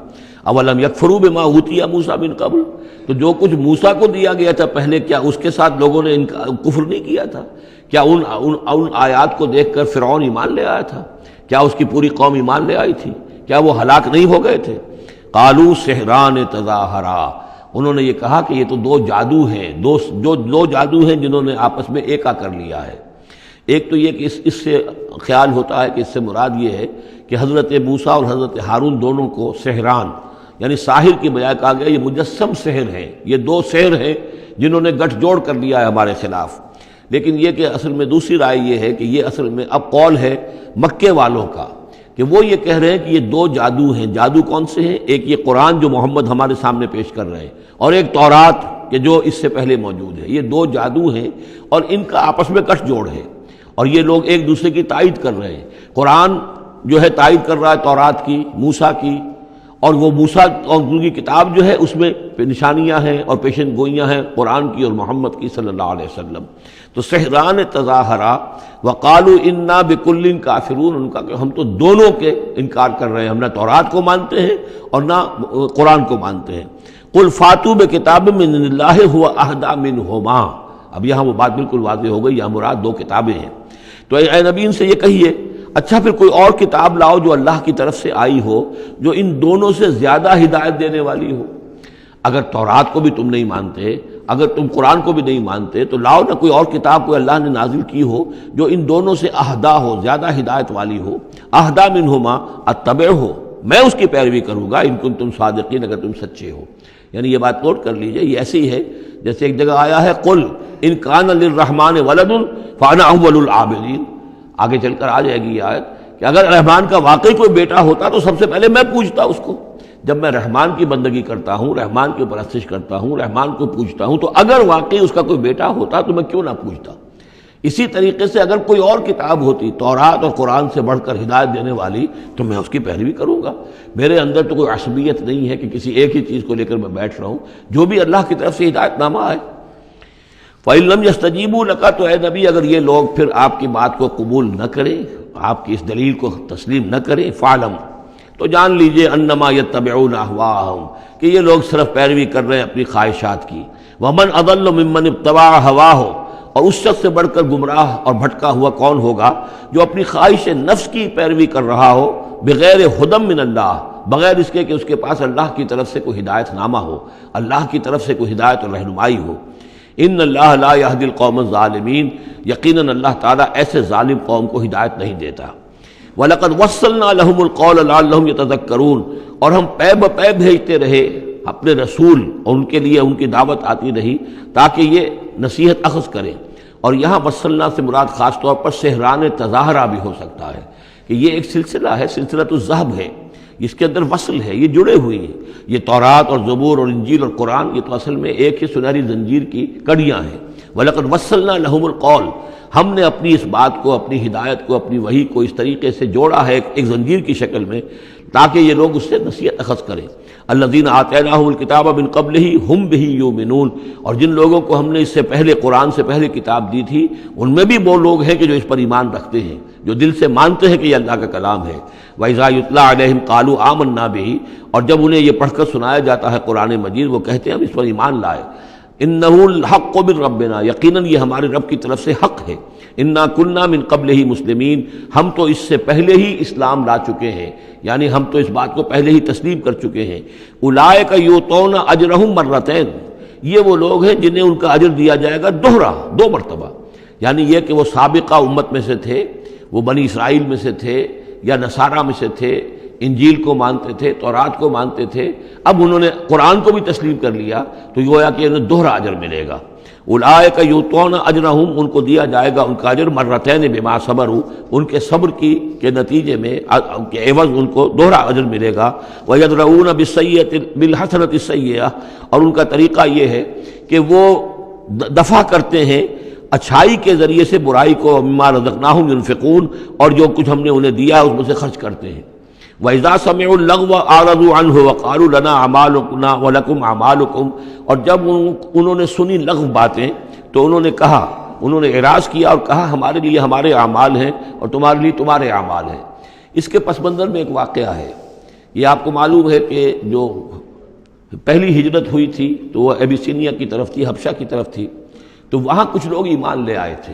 اولم یکفروا بما اوتي موسیٰ من قبل، تو جو کچھ موسیٰ کو دیا گیا تھا پہلے، کیا اس کے ساتھ لوگوں نے کفر نہیں کیا تھا؟ کیا ان آیات کو دیکھ کر فرعون ایمان لے آیا تھا؟ کیا اس کی پوری قوم ایمان لے آئی تھی؟ کیا وہ ہلاک نہیں ہو گئے تھے؟ قالوا سحران تظاہرا، انہوں نے یہ کہا کہ یہ تو دو جادو ہیں، دو جادو ہیں جنہوں نے آپس میں ایکا کر لیا ہے۔ ایک تو یہ کہ اس سے خیال ہوتا ہے کہ اس سے مراد یہ ہے کہ حضرت موسیٰ اور حضرت ہارون دونوں کو سحران، یعنی ساحر کی بجائے کہا گیا یہ مجسم سحر ہیں، یہ دو سحر ہیں جنہوں نے گٹھ جوڑ کر لیا ہے ہمارے خلاف۔ لیکن یہ کہ اصل میں دوسری رائے یہ ہے کہ یہ اصل میں اب قول ہے مکے والوں کا، کہ وہ یہ کہہ رہے ہیں کہ یہ دو جادو ہیں۔ جادو کون سے ہیں؟ ایک یہ قرآن جو محمد ہمارے سامنے پیش کر رہے ہیں، اور ایک تورات کہ جو اس سے پہلے موجود ہے۔ یہ دو جادو ہیں اور ان کا آپس میں گٹھ جوڑ ہے، اور یہ لوگ ایک دوسرے کی تائید کر رہے ہیں۔ قرآن جو ہے تائید کر رہا ہے تورات کی، موسیٰ کی، اور وہ موسیٰ اور ان کی کتاب جو ہے اس میں نشانیاں ہیں اور پیشن گوئیاں ہیں قرآن کی اور محمد کی صلی اللہ علیہ وسلم۔ تو سحران تظاہرا وقالوا انا بکل کافرون، ان کا کہ ہم تو دونوں کے انکار کر رہے ہیں، ہم نہ تورات کو مانتے ہیں اور نہ قرآن کو مانتے ہیں۔ قل فاتوا بکتاب من اللہ هو اہدی منہما، اب یہاں وہ بات بالکل واضح ہو گئی، یہاں مراد دو کتابیں ہیں۔ تو اے نبی ان سے یہ کہیے اچھا پھر کوئی اور کتاب لاؤ جو اللہ کی طرف سے آئی ہو، جو ان دونوں سے زیادہ ہدایت دینے والی ہو۔ اگر تورات کو بھی تم نہیں مانتے، اگر تم قرآن کو بھی نہیں مانتے، تو لاؤ نہ کوئی اور کتاب کوئی اللہ نے نازل کی ہو جو ان دونوں سے اہدا ہو، زیادہ ہدایت والی ہو۔ اہدا منہما اتبع ہو، میں اس کی پیروی کروں گا، ان کنتم صادقین، اگر تم سچے ہو۔ یعنی یہ بات نوٹ کر لیجئے، یہ ایسی ہے جیسے ایک جگہ آیا ہے قل ان کان للرحمن ولد فانا اول العابدین، آگے چل کر آ جائے گی یہ آیت کہ اگر رحمان کا واقعی کوئی بیٹا ہوتا تو سب سے پہلے میں پوچھتا اس کو۔ جب میں رحمان کی بندگی کرتا ہوں، رحمان کی پرستش کرتا ہوں، رحمان کو پوچھتا ہوں، تو اگر واقعی اس کا کوئی بیٹا ہوتا تو میں کیوں نہ پوچھتا۔ اسی طریقے سے اگر کوئی اور کتاب ہوتی تورات اور قرآن سے بڑھ کر ہدایت دینے والی تو میں اس کی پیروی کروں گا۔ میرے اندر تو کوئی عصبیت نہیں ہے کہ کسی ایک ہی چیز کو لے کر میں بیٹھ رہا ہوں، جو بھی اللہ کی طرف سے ہدایت نامہ ہے۔ فَإِن لَّمْ يَسْتَجِيبُوا لَكَ، تو اے نبی اگر یہ لوگ پھر آپ کی بات کو قبول نہ کریں، آپ کی اس دلیل کو تسلیم نہ کریں، فَاعْلَمْ، تو جان لیجئے انما یتبعون اہواءہم، کہ یہ لوگ صرف پیروی کر رہے ہیں اپنی خواہشات کی۔ ومن اضل ممن اتبع ہواہ، اور اس شخص سے بڑھ کر گمراہ اور بھٹکا ہوا کون ہوگا جو اپنی خواہش نفس کی پیروی کر رہا ہو، بغیر ہدی من اللہ، بغیر اس کے کہ اس کے پاس اللہ کی طرف سے کوئی ہدایت نامہ ہو، اللہ کی طرف سے کوئی ہدایت اور رہنمائی ہو۔ ان اللہ لا یہدی القوم الظالمین، یقیناً اللہ تعالیٰ ایسے ظالم قوم کو ہدایت نہیں دیتا۔ وَلَقَدْ وَصَّلْنَا لَهُمُ الْقَوْلَ لَعَلَّهُمْ يَتَذَكَّرُونَ، اور ہم پے بپے بھیجتے رہے اپنے رسول، اور ان کے لیے ان کی دعوت آتی رہی تاکہ یہ نصیحت اخذ کریں۔ اور یہاں وصلنا سے مراد خاص طور پر سحران تظاہرہ بھی ہو سکتا ہے کہ یہ ایک سلسلہ ہے، سلسلۃ الذہب ہے، اس کے اندر وصل ہے، یہ جڑے ہوئی ہیں، یہ تورات اور زبور اور انجیل اور قرآن یہ تو اصل میں ایک ہی سنہری زنجیر کی کڑیاں ہیں۔ وَلَقَدْ وَصَّلْنَا لَهُمُ الْقَوْلَ، ہم نے اپنی اس بات کو، اپنی ہدایت کو، اپنی وحی کو اس طریقے سے جوڑا ہے ایک زنجیر کی شکل میں تاکہ یہ لوگ اس سے نصیحت اخذ کریں۔ الذین آتیناہم الکتاب من قبلہ ہم بہ یؤمنون، اور جن لوگوں کو ہم نے اس سے پہلے قرآن سے پہلے کتاب دی تھی ان میں بھی وہ لوگ ہیں کہ جو اس پر ایمان رکھتے ہیں، جو دل سے مانتے ہیں کہ یہ اللہ کا کلام ہے۔ وَإِذَا يُتْلَىٰ عَلَيْهِمْ قَالُوا آمَنَّا بِهِ، اور جب انہیں یہ پڑھ کر سنایا جاتا ہے قرآن مجید وہ کہتے ہیں ہم اس پر ایمان لائے۔ إِنَّهُ الْحَقُّ مِن رَّبِّنَا، یقیناً یہ ہمارے رب کی طرف سے حق ہے۔ انا كنا من قبلہ مسلمین، ہم تو اس سے پہلے ہی اسلام لا چکے ہیں، یعنی ہم تو اس بات کو پہلے ہی تسلیم کر چکے ہیں۔ اولئک یؤتون اجرہم مرتین، یہ وہ لوگ ہیں جنہیں ان کا اجر دیا جائے گا دوہرا، دو مرتبہ، یعنی یہ کہ وہ سابقہ امت میں سے تھے، وہ بنی اسرائیل میں سے تھے یا نصارہ میں سے تھے، انجیل کو مانتے تھے، تورات کو مانتے تھے، اب انہوں نے قرآن کو بھی تسلیم کر لیا تو یہ گویا کہ انہیں دوہرا اجر ملے گا۔ اولئک یؤتون اجرہم، ان کو دیا جائے گا ان کا اجر مرتین بما صبروا، ان کے صبر کے نتیجے میں کے عوض ان کو دوہرا اجر ملے گا۔ ویدرؤون بالحسنۃ السیئۃ، اور ان کا طریقہ یہ ہے کہ وہ دفع کرتے ہیں اچھائی کے ذریعے سے برائی کو، مما رزقناہم ينفقون، اور جو کچھ ہم نے انہیں دیا اس میں سے خرچ کرتے ہیں۔ وَإِذَا سَمِعُوا اللَّغْوَ أَعْرَضُوا عَنْهُ وَقَالُوا لَنَا أَعْمَالُنَا وَلَكُمْ أَعْمَالُكُمْ، اور جب انہوں نے سنی لغو باتیں تو انہوں نے کہا، انہوں نے اعراض کیا اور کہا ہمارے لیے ہمارے اعمال ہیں اور تمہارے لیے تمہارے اعمال ہیں۔ اس کے پس منظر میں ایک واقعہ ہے، یہ آپ کو معلوم ہے کہ جو پہلی ہجرت ہوئی تھی تو وہ ابیسینیا کی طرف تھی، حبشہ کی طرف تھی، تو وہاں کچھ لوگ ایمان لے آئے تھے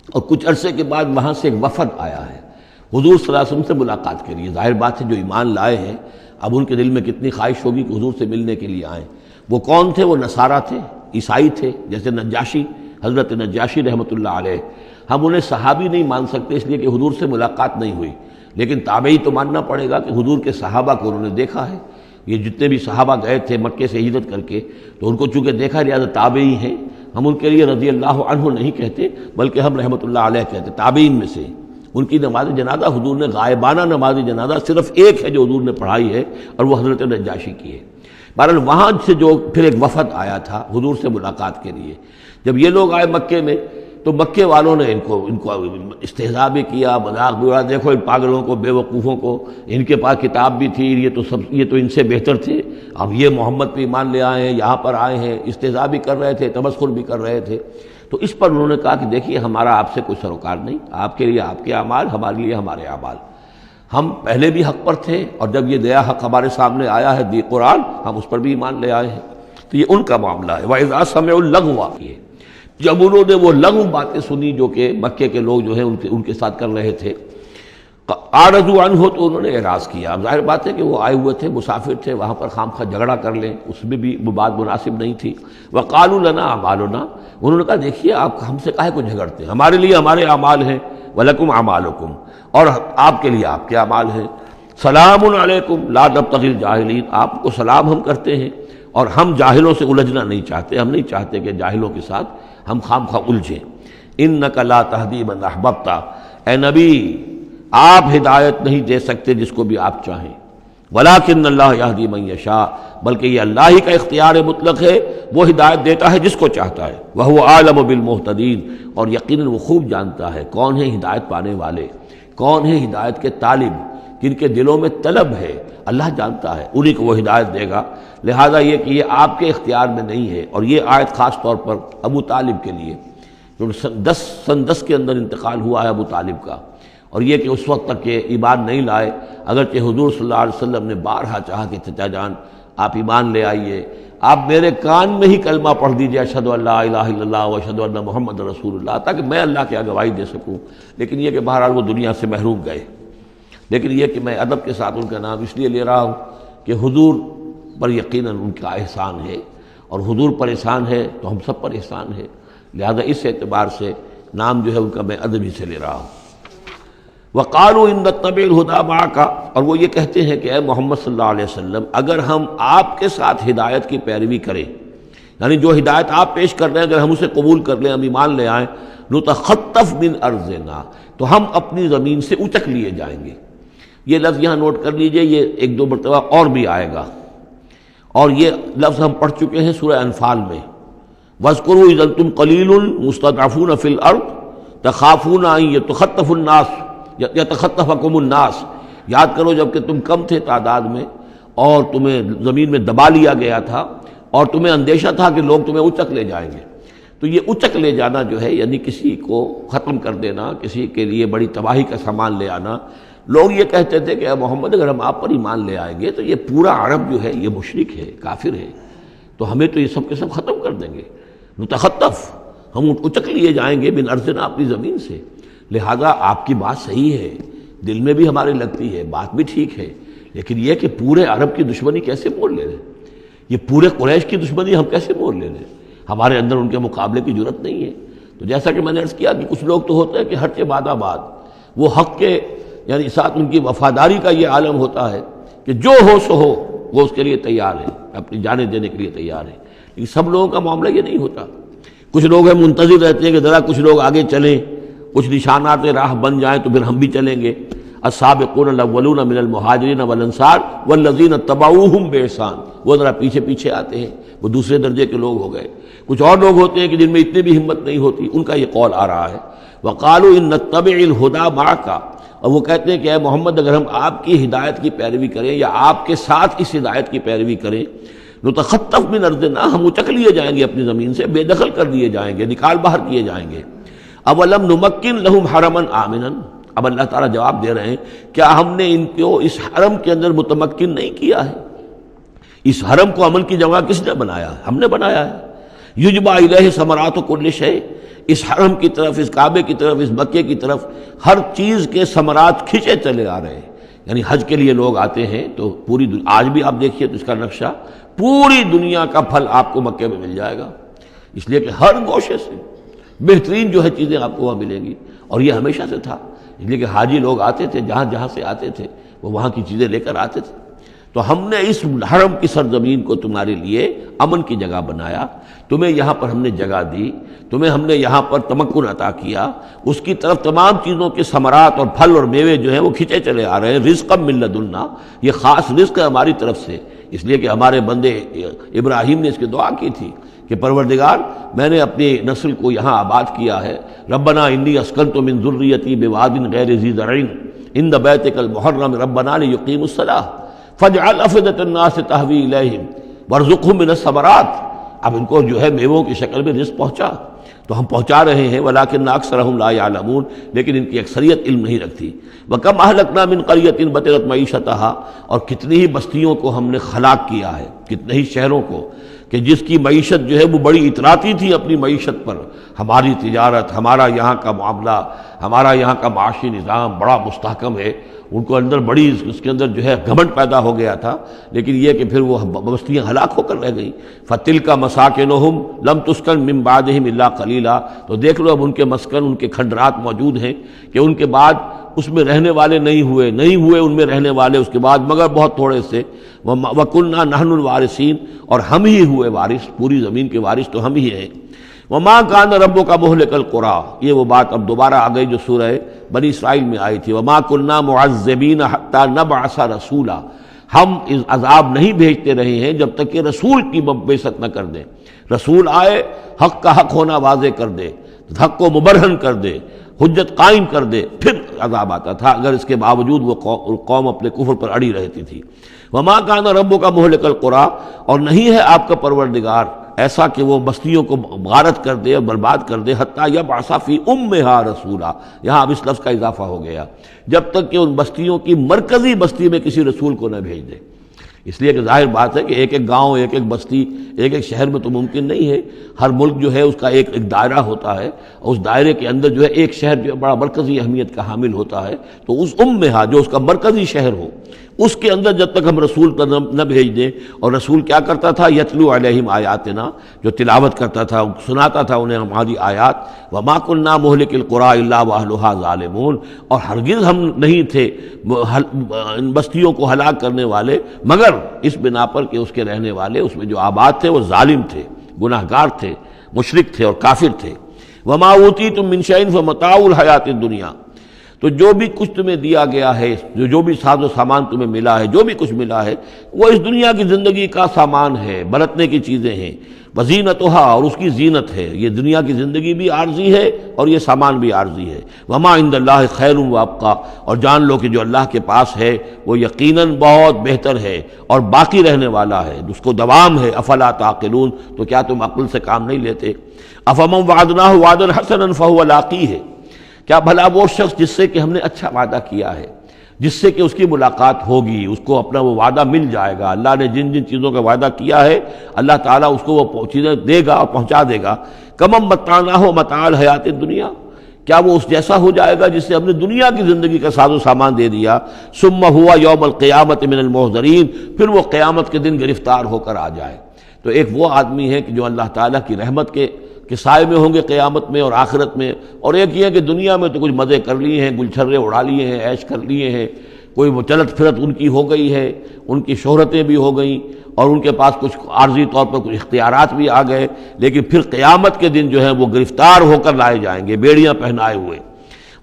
اور کچھ عرصے کے بعد وہاں سے ایک وفد آیا ہے حضور صلی اللہ علیہ وسلم سے ملاقات کے لیے۔ ظاہر بات ہے جو ایمان لائے ہیں اب ان کے دل میں کتنی خواہش ہوگی کہ حضور سے ملنے کے لیے آئیں۔ وہ کون تھے؟ وہ نصارہ تھے، عیسائی تھے، جیسے نجاشی، حضرت نجاشی رحمۃ اللہ علیہ۔ ہم انہیں صحابی نہیں مان سکتے اس لیے کہ حضور سے ملاقات نہیں ہوئی، لیکن تابعی تو ماننا پڑے گا کہ حضور کے صحابہ کو انہوں نے دیکھا ہے۔ یہ جتنے بھی صحابہ گئے تھے مکے سے ہجرت کر کے تو ان کو چونکہ دیکھا، لہٰذا تابعی ہیں، ہم ان کے لیے رضی اللہ عنہ نہیں کہتے بلکہ ہم رحمۃ اللہ علیہ کہتے، تابعین میں سے۔ ان کی نماز جنازہ حضور نے غائبانہ نماز جنازہ صرف ایک ہے جو حضور نے پڑھائی ہے اور وہ حضرت نجاشی کی ہے۔ بہرحال وہاں سے جو پھر ایک وفد آیا تھا حضور سے ملاقات کے لیے، جب یہ لوگ آئے مکے میں تو مکے والوں نے ان کو استہزاء بھی کیا، مذاق بھی اڑایا، دیکھو ان پاگلوں کو، بے وقوفوں کو، ان کے پاس کتاب بھی تھی، یہ تو ان سے بہتر تھے، اب یہ محمد پہ ایمان لے آئے ہیں، یہاں پر آئے ہیں، استہزاء بھی کر رہے تھے، تمسخر بھی کر رہے تھے۔ تو اس پر انہوں نے کہا کہ دیکھیے ہمارا آپ سے کوئی سروکار نہیں، آپ کے لیے آپ کے اعمال، ہمارے لیے ہمارے اعمال، ہم پہلے بھی حق پر تھے اور جب یہ نیا حق ہمارے سامنے آیا ہے دی قرآن، ہم اس پر بھی ایمان لے آئے ہیں۔ تو یہ ان کا معاملہ ہے۔ وَإِذَا سَمِعُوا اللَّغْوَ، جب انہوں نے وہ لغو باتیں سنی جو کہ مکے کے لوگ جو ہیں ان کے ساتھ کر رہے تھے، اعرضوا عنہ، تو انہوں نے اعراض کیا۔ اب ظاہر بات ہے کہ وہ آئے ہوئے تھے، مسافر تھے، وہاں پر خامخواہ جھگڑا کر لیں اس میں بھی وہ بات مناسب نہیں تھی۔ وقالوا لنا اعمالنا، انہوں نے کہا دیکھیے آپ ہم سے کاہے کو جھگڑتے ہیں، ہمارے لیے ہمارے اعمال ہیں، ولکم اعمالکم، اور آپ کے لیے آپ کے اعمال ہیں۔ سلام علیکم لا نبتغی الجاہلین، آپ کو سلام ہم کرتے ہیں اور ہم جاہلوں سے الجھنا نہیں چاہتے، ہم نہیں چاہتے کہ جاہلوں کے ساتھ ہم خامخواہ الجھیں۔ انک لا تہدی من احببت، اے نبی آپ ہدایت نہیں دے سکتے جس کو بھی آپ چاہیں، ولیکن اللہ یہدی من یشاء، بلکہ یہ اللہ ہی کا اختیار مطلق ہے، وہ ہدایت دیتا ہے جس کو چاہتا ہے۔ وہو عالم بالمہتدین، اور یقیناً وہ خوب جانتا ہے کون ہے ہدایت پانے والے، کون ہے ہدایت کے طالب، جن کے دلوں میں طلب ہے، اللہ جانتا ہے، انہی کو وہ ہدایت دے گا۔ لہذا یہ کہ یہ آپ کے اختیار میں نہیں ہے، اور یہ آیت خاص طور پر ابو طالب کے لیے، جو سن 10 کے اندر انتقال ہوا ہے ابو طالب کا، اور یہ کہ اس وقت تک کہ ایمان نہیں لائے، اگرچہ حضور صلی اللہ علیہ وسلم نے بارہا چاہا کہ چچا جان آپ ایمان لے آئیے، آپ میرے کان میں ہی کلمہ پڑھ دیجیے اشہد ان لا الہ الا اللہ و اشہد ان محمد رسول اللہ، تاکہ میں اللہ کی گواہی دے سکوں۔ لیکن یہ کہ بہرحال وہ دنیا سے محروم گئے۔ لیکن یہ کہ میں ادب کے ساتھ ان کا نام اس لیے لے رہا ہوں کہ حضور پر یقیناً ان کا احسان ہے، اور حضور پر احسان ہے تو ہم سب پر احسان ہے، لہذا اس اعتبار سے نام جو ہے ان کا میں ادب ہی سے لے رہا ہوں۔ وقالوا ان نتبع الہدی معک، اور وہ یہ کہتے ہیں کہ اے محمد صلی اللہ علیہ وسلم اگر ہم آپ کے ساتھ ہدایت کی پیروی کریں، یعنی جو ہدایت آپ پیش کر رہے ہیں اگر ہم اسے قبول کر لیں، ہم ایمان لے آئیں، نتخطف من ارضنا، تو ہم اپنی زمین سے اچک لیے جائیں گے۔ یہ لفظ یہاں نوٹ کر لیجئے، یہ ایک دو مرتبہ اور بھی آئے گا، اور یہ لفظ ہم پڑھ چکے ہیں سورہ انفال میں، وَاذْكُرُوا إِذْ أَنْتُمْ قَلِيلٌ مُسْتَضْعَفُونَ فِي الْأَرْضِ تَخَافُونَ أَنْ يَتَخَطَّفَكُمُ النَّاسُ، یاد کرو جب کہ تم کم تھے تعداد میں اور تمہیں زمین میں دبا لیا گیا تھا اور تمہیں اندیشہ تھا کہ لوگ تمہیں اچک لے جائیں گے۔ تو یہ اچک لے جانا جو ہے، یعنی کسی کو ختم کر دینا، کسی کے لیے بڑی تباہی کا سامان لے آنا۔ لوگ یہ کہتے تھے کہ اے محمد اگر ہم آپ پر ایمان لے آئیں گے تو یہ پورا عرب جو ہے یہ مشرک ہے، کافر ہے، تو ہمیں تو یہ سب کے سب ختم کر دیں گے، نتخطف، ہم اچک لیے جائیں گے من ارضنا، اپنی زمین سے۔ لہذا آپ کی بات صحیح ہے، دل میں بھی ہمارے لگتی ہے، بات بھی ٹھیک ہے، لیکن یہ کہ پورے عرب کی دشمنی کیسے مول لے لیں، یہ پورے قریش کی دشمنی ہم کیسے مول لے لیں، ہمارے اندر ان کے مقابلے کی جرت نہیں ہے۔ تو جیسا کہ میں نے عرض کیا کہ کچھ لوگ تو ہوتے ہیں کہ ہر کے بعد آباد، وہ حق کے یعنی ساتھ ان کی وفاداری کا یہ عالم ہوتا ہے کہ جو ہو سو ہو، وہ اس کے لیے تیار ہے، اپنی جانیں دینے کے لیے تیار ہے، لیکن سب لوگوں کا معاملہ یہ نہیں ہوتا۔ کچھ لوگ ہیں منتظر رہتے ہیں کہ ذرا کچھ لوگ آگے چلیں، کچھ نشانات راہ بن جائیں تو پھر ہم بھی چلیں گے۔ السابقون الاولون من المہاجرین والانصار والذین اتبعوہم بإحسان، وہ ذرا پیچھے پیچھے آتے ہیں، وہ دوسرے درجے کے لوگ ہو گئے۔ کچھ اور لوگ ہوتے ہیں کہ جن میں اتنی بھی ہمت نہیں ہوتی، ان کا یہ قول آ رہا ہے، وقالوا ان نتبع الہدی معک، اور وہ کہتے ہیں کہ اے محمد اگر ہم آپ کی ہدایت کی پیروی کریں یا آپ کے ساتھ اس ہدایت کی پیروی کریں، نتخطف من ارضنا، ہم اچک لیے جائیں گے اپنی زمین سے، بے دخل کر دیے جائیں گے، نکال باہر کیے جائیں گے۔ اولم نمکن لہم حرما آمنا، اب اللہ تعالیٰ جواب دے رہے ہیں کیا ہم نے ان کو اس حرم کے اندر متمکن نہیں کیا ہے؟ اس حرم کو امن کی جگہ کس نے بنایا؟ ہم نے بنایا ہے۔ یجبا الیہ ثمرات کل شیء، اس حرم کی طرف، اس کعبے کی طرف، اس مکے کی طرف ہر چیز کے ثمرات کھینچے چلے آ رہے ہیں۔ یعنی حج کے لیے لوگ آتے ہیں تو پوری آج بھی آپ دیکھیے تو اس کا نقشہ، پوری دنیا کا پھل آپ کو مکے میں مل جائے گا، اس لیے کہ ہر گوشے سے بہترین جو ہے چیزیں آپ کو وہاں ملیں گی، اور یہ ہمیشہ سے تھا، اس لیے کہ حاجی لوگ آتے تھے، جہاں جہاں سے آتے تھے وہ وہاں کی چیزیں لے کر آتے تھے۔ تو ہم نے اس حرم کی سرزمین کو تمہارے لیے امن کی جگہ بنایا، تمہیں یہاں پر ہم نے جگہ دی، تمہیں ہم نے یہاں پر تمکن عطا کیا، اس کی طرف تمام چیزوں کے ثمرات اور پھل اور میوے جو ہیں وہ کھینچے چلے آ رہے ہیں۔ رزقا من لدنا، یہ خاص رزق ہے ہماری طرف سے، اس لیے کہ ہمارے بندے ابراہیم نے اس کی دعا کی تھی کہ پروردگار میں نے اپنی نسل کو یہاں آباد کیا ہے، ربنا انی اسکنت من ذریتی بواد غیر ذی زرع عند بیتک المحرم ربنا لیقیموا الصلاۃ فاجعل افئدۃ الناس تہوی الیہم وارزقہم من الثمرات۔ اب ان کو جو ہے میووں کی شکل میں رزق پہنچا تو ہم پہنچا رہے ہیں، ولکن اکثرہم لا یعلمون، لیکن ان کی اکثریت علم نہیں رکھتی۔ وکم اہلکنا من قریۃ بطرت معیشتہا، اور کتنی ہی بستیوں کو ہم نے ہلاک کیا ہے، کتنے ہی شہروں کو کہ جس کی معیشت جو ہے وہ بڑی اتراتی تھی اپنی معیشت پر، ہماری تجارت، ہمارا یہاں کا معاملہ، ہمارا یہاں کا معاشی نظام بڑا مستحکم ہے، ان کو اندر بڑی اس کے اندر جو ہے گھمنڈ پیدا ہو گیا تھا، لیکن یہ کہ پھر وہ بستیاں ہلاک ہو کر رہ گئیں۔ فَتِلْكَ مَسَاكِنُهُمْ لَمْ تُسْكَنْ مِنْ بَعْدِهِمْ إِلَّا قَلِيلًا، تو دیکھ لو اب ان کے مسکن، ان کے کھنڈرات موجود ہیں کہ ان کے بعد اس میں رہنے والے نہیں ہوئے ان میں رہنے والے اس کے بعد مگر بہت تھوڑے سے۔ وَكُنَّا نَحْنُ الْوَارِثِينَ، اور ہم ہی ہوئے وارث، پوری زمین کے وارث تو ہم ہی ہیں۔ وَمَا كَانَ رَبُّكَ مُهْلِكَ الْقُرَىٰ، یہ وہ بات اب دوبارہ آ گئی جو سورہ بنی اسرائیل میں آئی تھی، وَمَا كُنَّا مُعَذِّبِينَ حَتَّىٰ نَبْعَثَ رَسُولًا، ہم اس عذاب نہیں بھیجتے رہے ہیں جب تک کہ رسول کی بعثت نہ کر دیں، رسول آئے حق کا حق ہونا واضح کر دے، حق کو مبرہن کر دے، حجت قائم کر دے، پھر عذاب آتا تھا، اگر اس کے باوجود وہ قوم اپنے کفر پر اڑی رہتی تھی۔ وَمَا كَانَ رَبُّكَ مُهْلِكَ الْقُرَىٰ، اور نہیں ہے آپ کا پروردگار ایسا کہ وہ بستیوں کو غارت کر دے اور برباد کر دے، حتیٰ یبعث فی امہا رسولا، یہاں اب اس لفظ کا اضافہ ہو گیا، جب تک کہ ان بستیوں کی مرکزی بستی میں کسی رسول کو نہ بھیج دے۔ اس لیے کہ ظاہر بات ہے کہ ایک ایک گاؤں، ایک ایک بستی، ایک ایک شہر میں تو ممکن نہیں ہے، ہر ملک جو ہے اس کا ایک دائرہ ہوتا ہے، اور اس دائرے کے اندر جو ہے ایک شہر جو بڑا مرکزی اہمیت کا حامل ہوتا ہے، تو اس امہا جو اس کا مرکزی شہر ہو، اس کے اندر جب تک ہم رسول نہ بھیج دیں۔ اور رسول کیا کرتا تھا؟ یتلو علیہم آیاتنا، جو تلاوت کرتا تھا، سناتا تھا انہیں ہماری آیات۔ وما کنا مہلک القریٰ الا واہلھا ظالمون، اور ہرگز ہم نہیں تھے ان بستیوں کو ہلاک کرنے والے مگر اس بنا پر کہ اس کے رہنے والے، اس میں جو آباد تھے وہ ظالم تھے، گناہگار تھے، مشرک تھے اور کافر تھے۔ وما اوتیتم من شیء فمتاع الحیات الدنیا، تو جو بھی کچھ تمہیں دیا گیا ہے، جو بھی ساز و سامان تمہیں ملا ہے، جو بھی کچھ ملا ہے، وہ اس دنیا کی زندگی کا سامان ہے، برتنے کی چیزیں ہیں، وزینتھا، اور اس کی زینت ہے۔ یہ دنیا کی زندگی بھی عارضی ہے اور یہ سامان بھی عارضی ہے۔ وما عند اللہ خیر وابقیٰ، اور جان لو کہ جو اللہ کے پاس ہے وہ یقیناً بہت بہتر ہے اور باقی رہنے والا ہے، اس کو دوام ہے۔ افلا تعقلون، تو کیا تم عقل سے کام نہیں لیتے؟ افمن وعدناہ وعدا حسنا فہو لاقیہ، کیا بھلا وہ شخص جس سے کہ ہم نے اچھا وعدہ کیا ہے، جس سے کہ اس کی ملاقات ہوگی، اس کو اپنا وہ وعدہ مل جائے گا، اللہ نے جن جن چیزوں کا وعدہ کیا ہے اللہ تعالیٰ اس کو وہ چیزیں دے گا اور پہنچا دے گا۔ کمم متعناہ متاع الحیات الدنیا، کیا وہ اس جیسا ہو جائے گا جس سے ہم نے دنیا کی زندگی کا ساز و سامان دے دیا؟ ثم ہوا یوم القیامت من المحضرین، پھر وہ قیامت کے دن گرفتار ہو کر آ جائے۔ تو ایک وہ آدمی ہے کہ جو اللہ تعالیٰ کی رحمت کے سائے میں ہوں گے قیامت میں اور آخرت میں، اور ایک یہ ہے کہ دنیا میں تو کچھ مزے کر لیے ہیں، گل چھرے اڑا لیے ہیں، عیش کر لیے ہیں، کوئی وہ چلت پھرت ان کی ہو گئی ہے، ان کی شہرتیں بھی ہو گئیں اور ان کے پاس کچھ عارضی طور پر کچھ اختیارات بھی آ گئے، لیکن پھر قیامت کے دن جو ہے وہ گرفتار ہو کر لائے جائیں گے بیڑیاں پہنائے ہوئے۔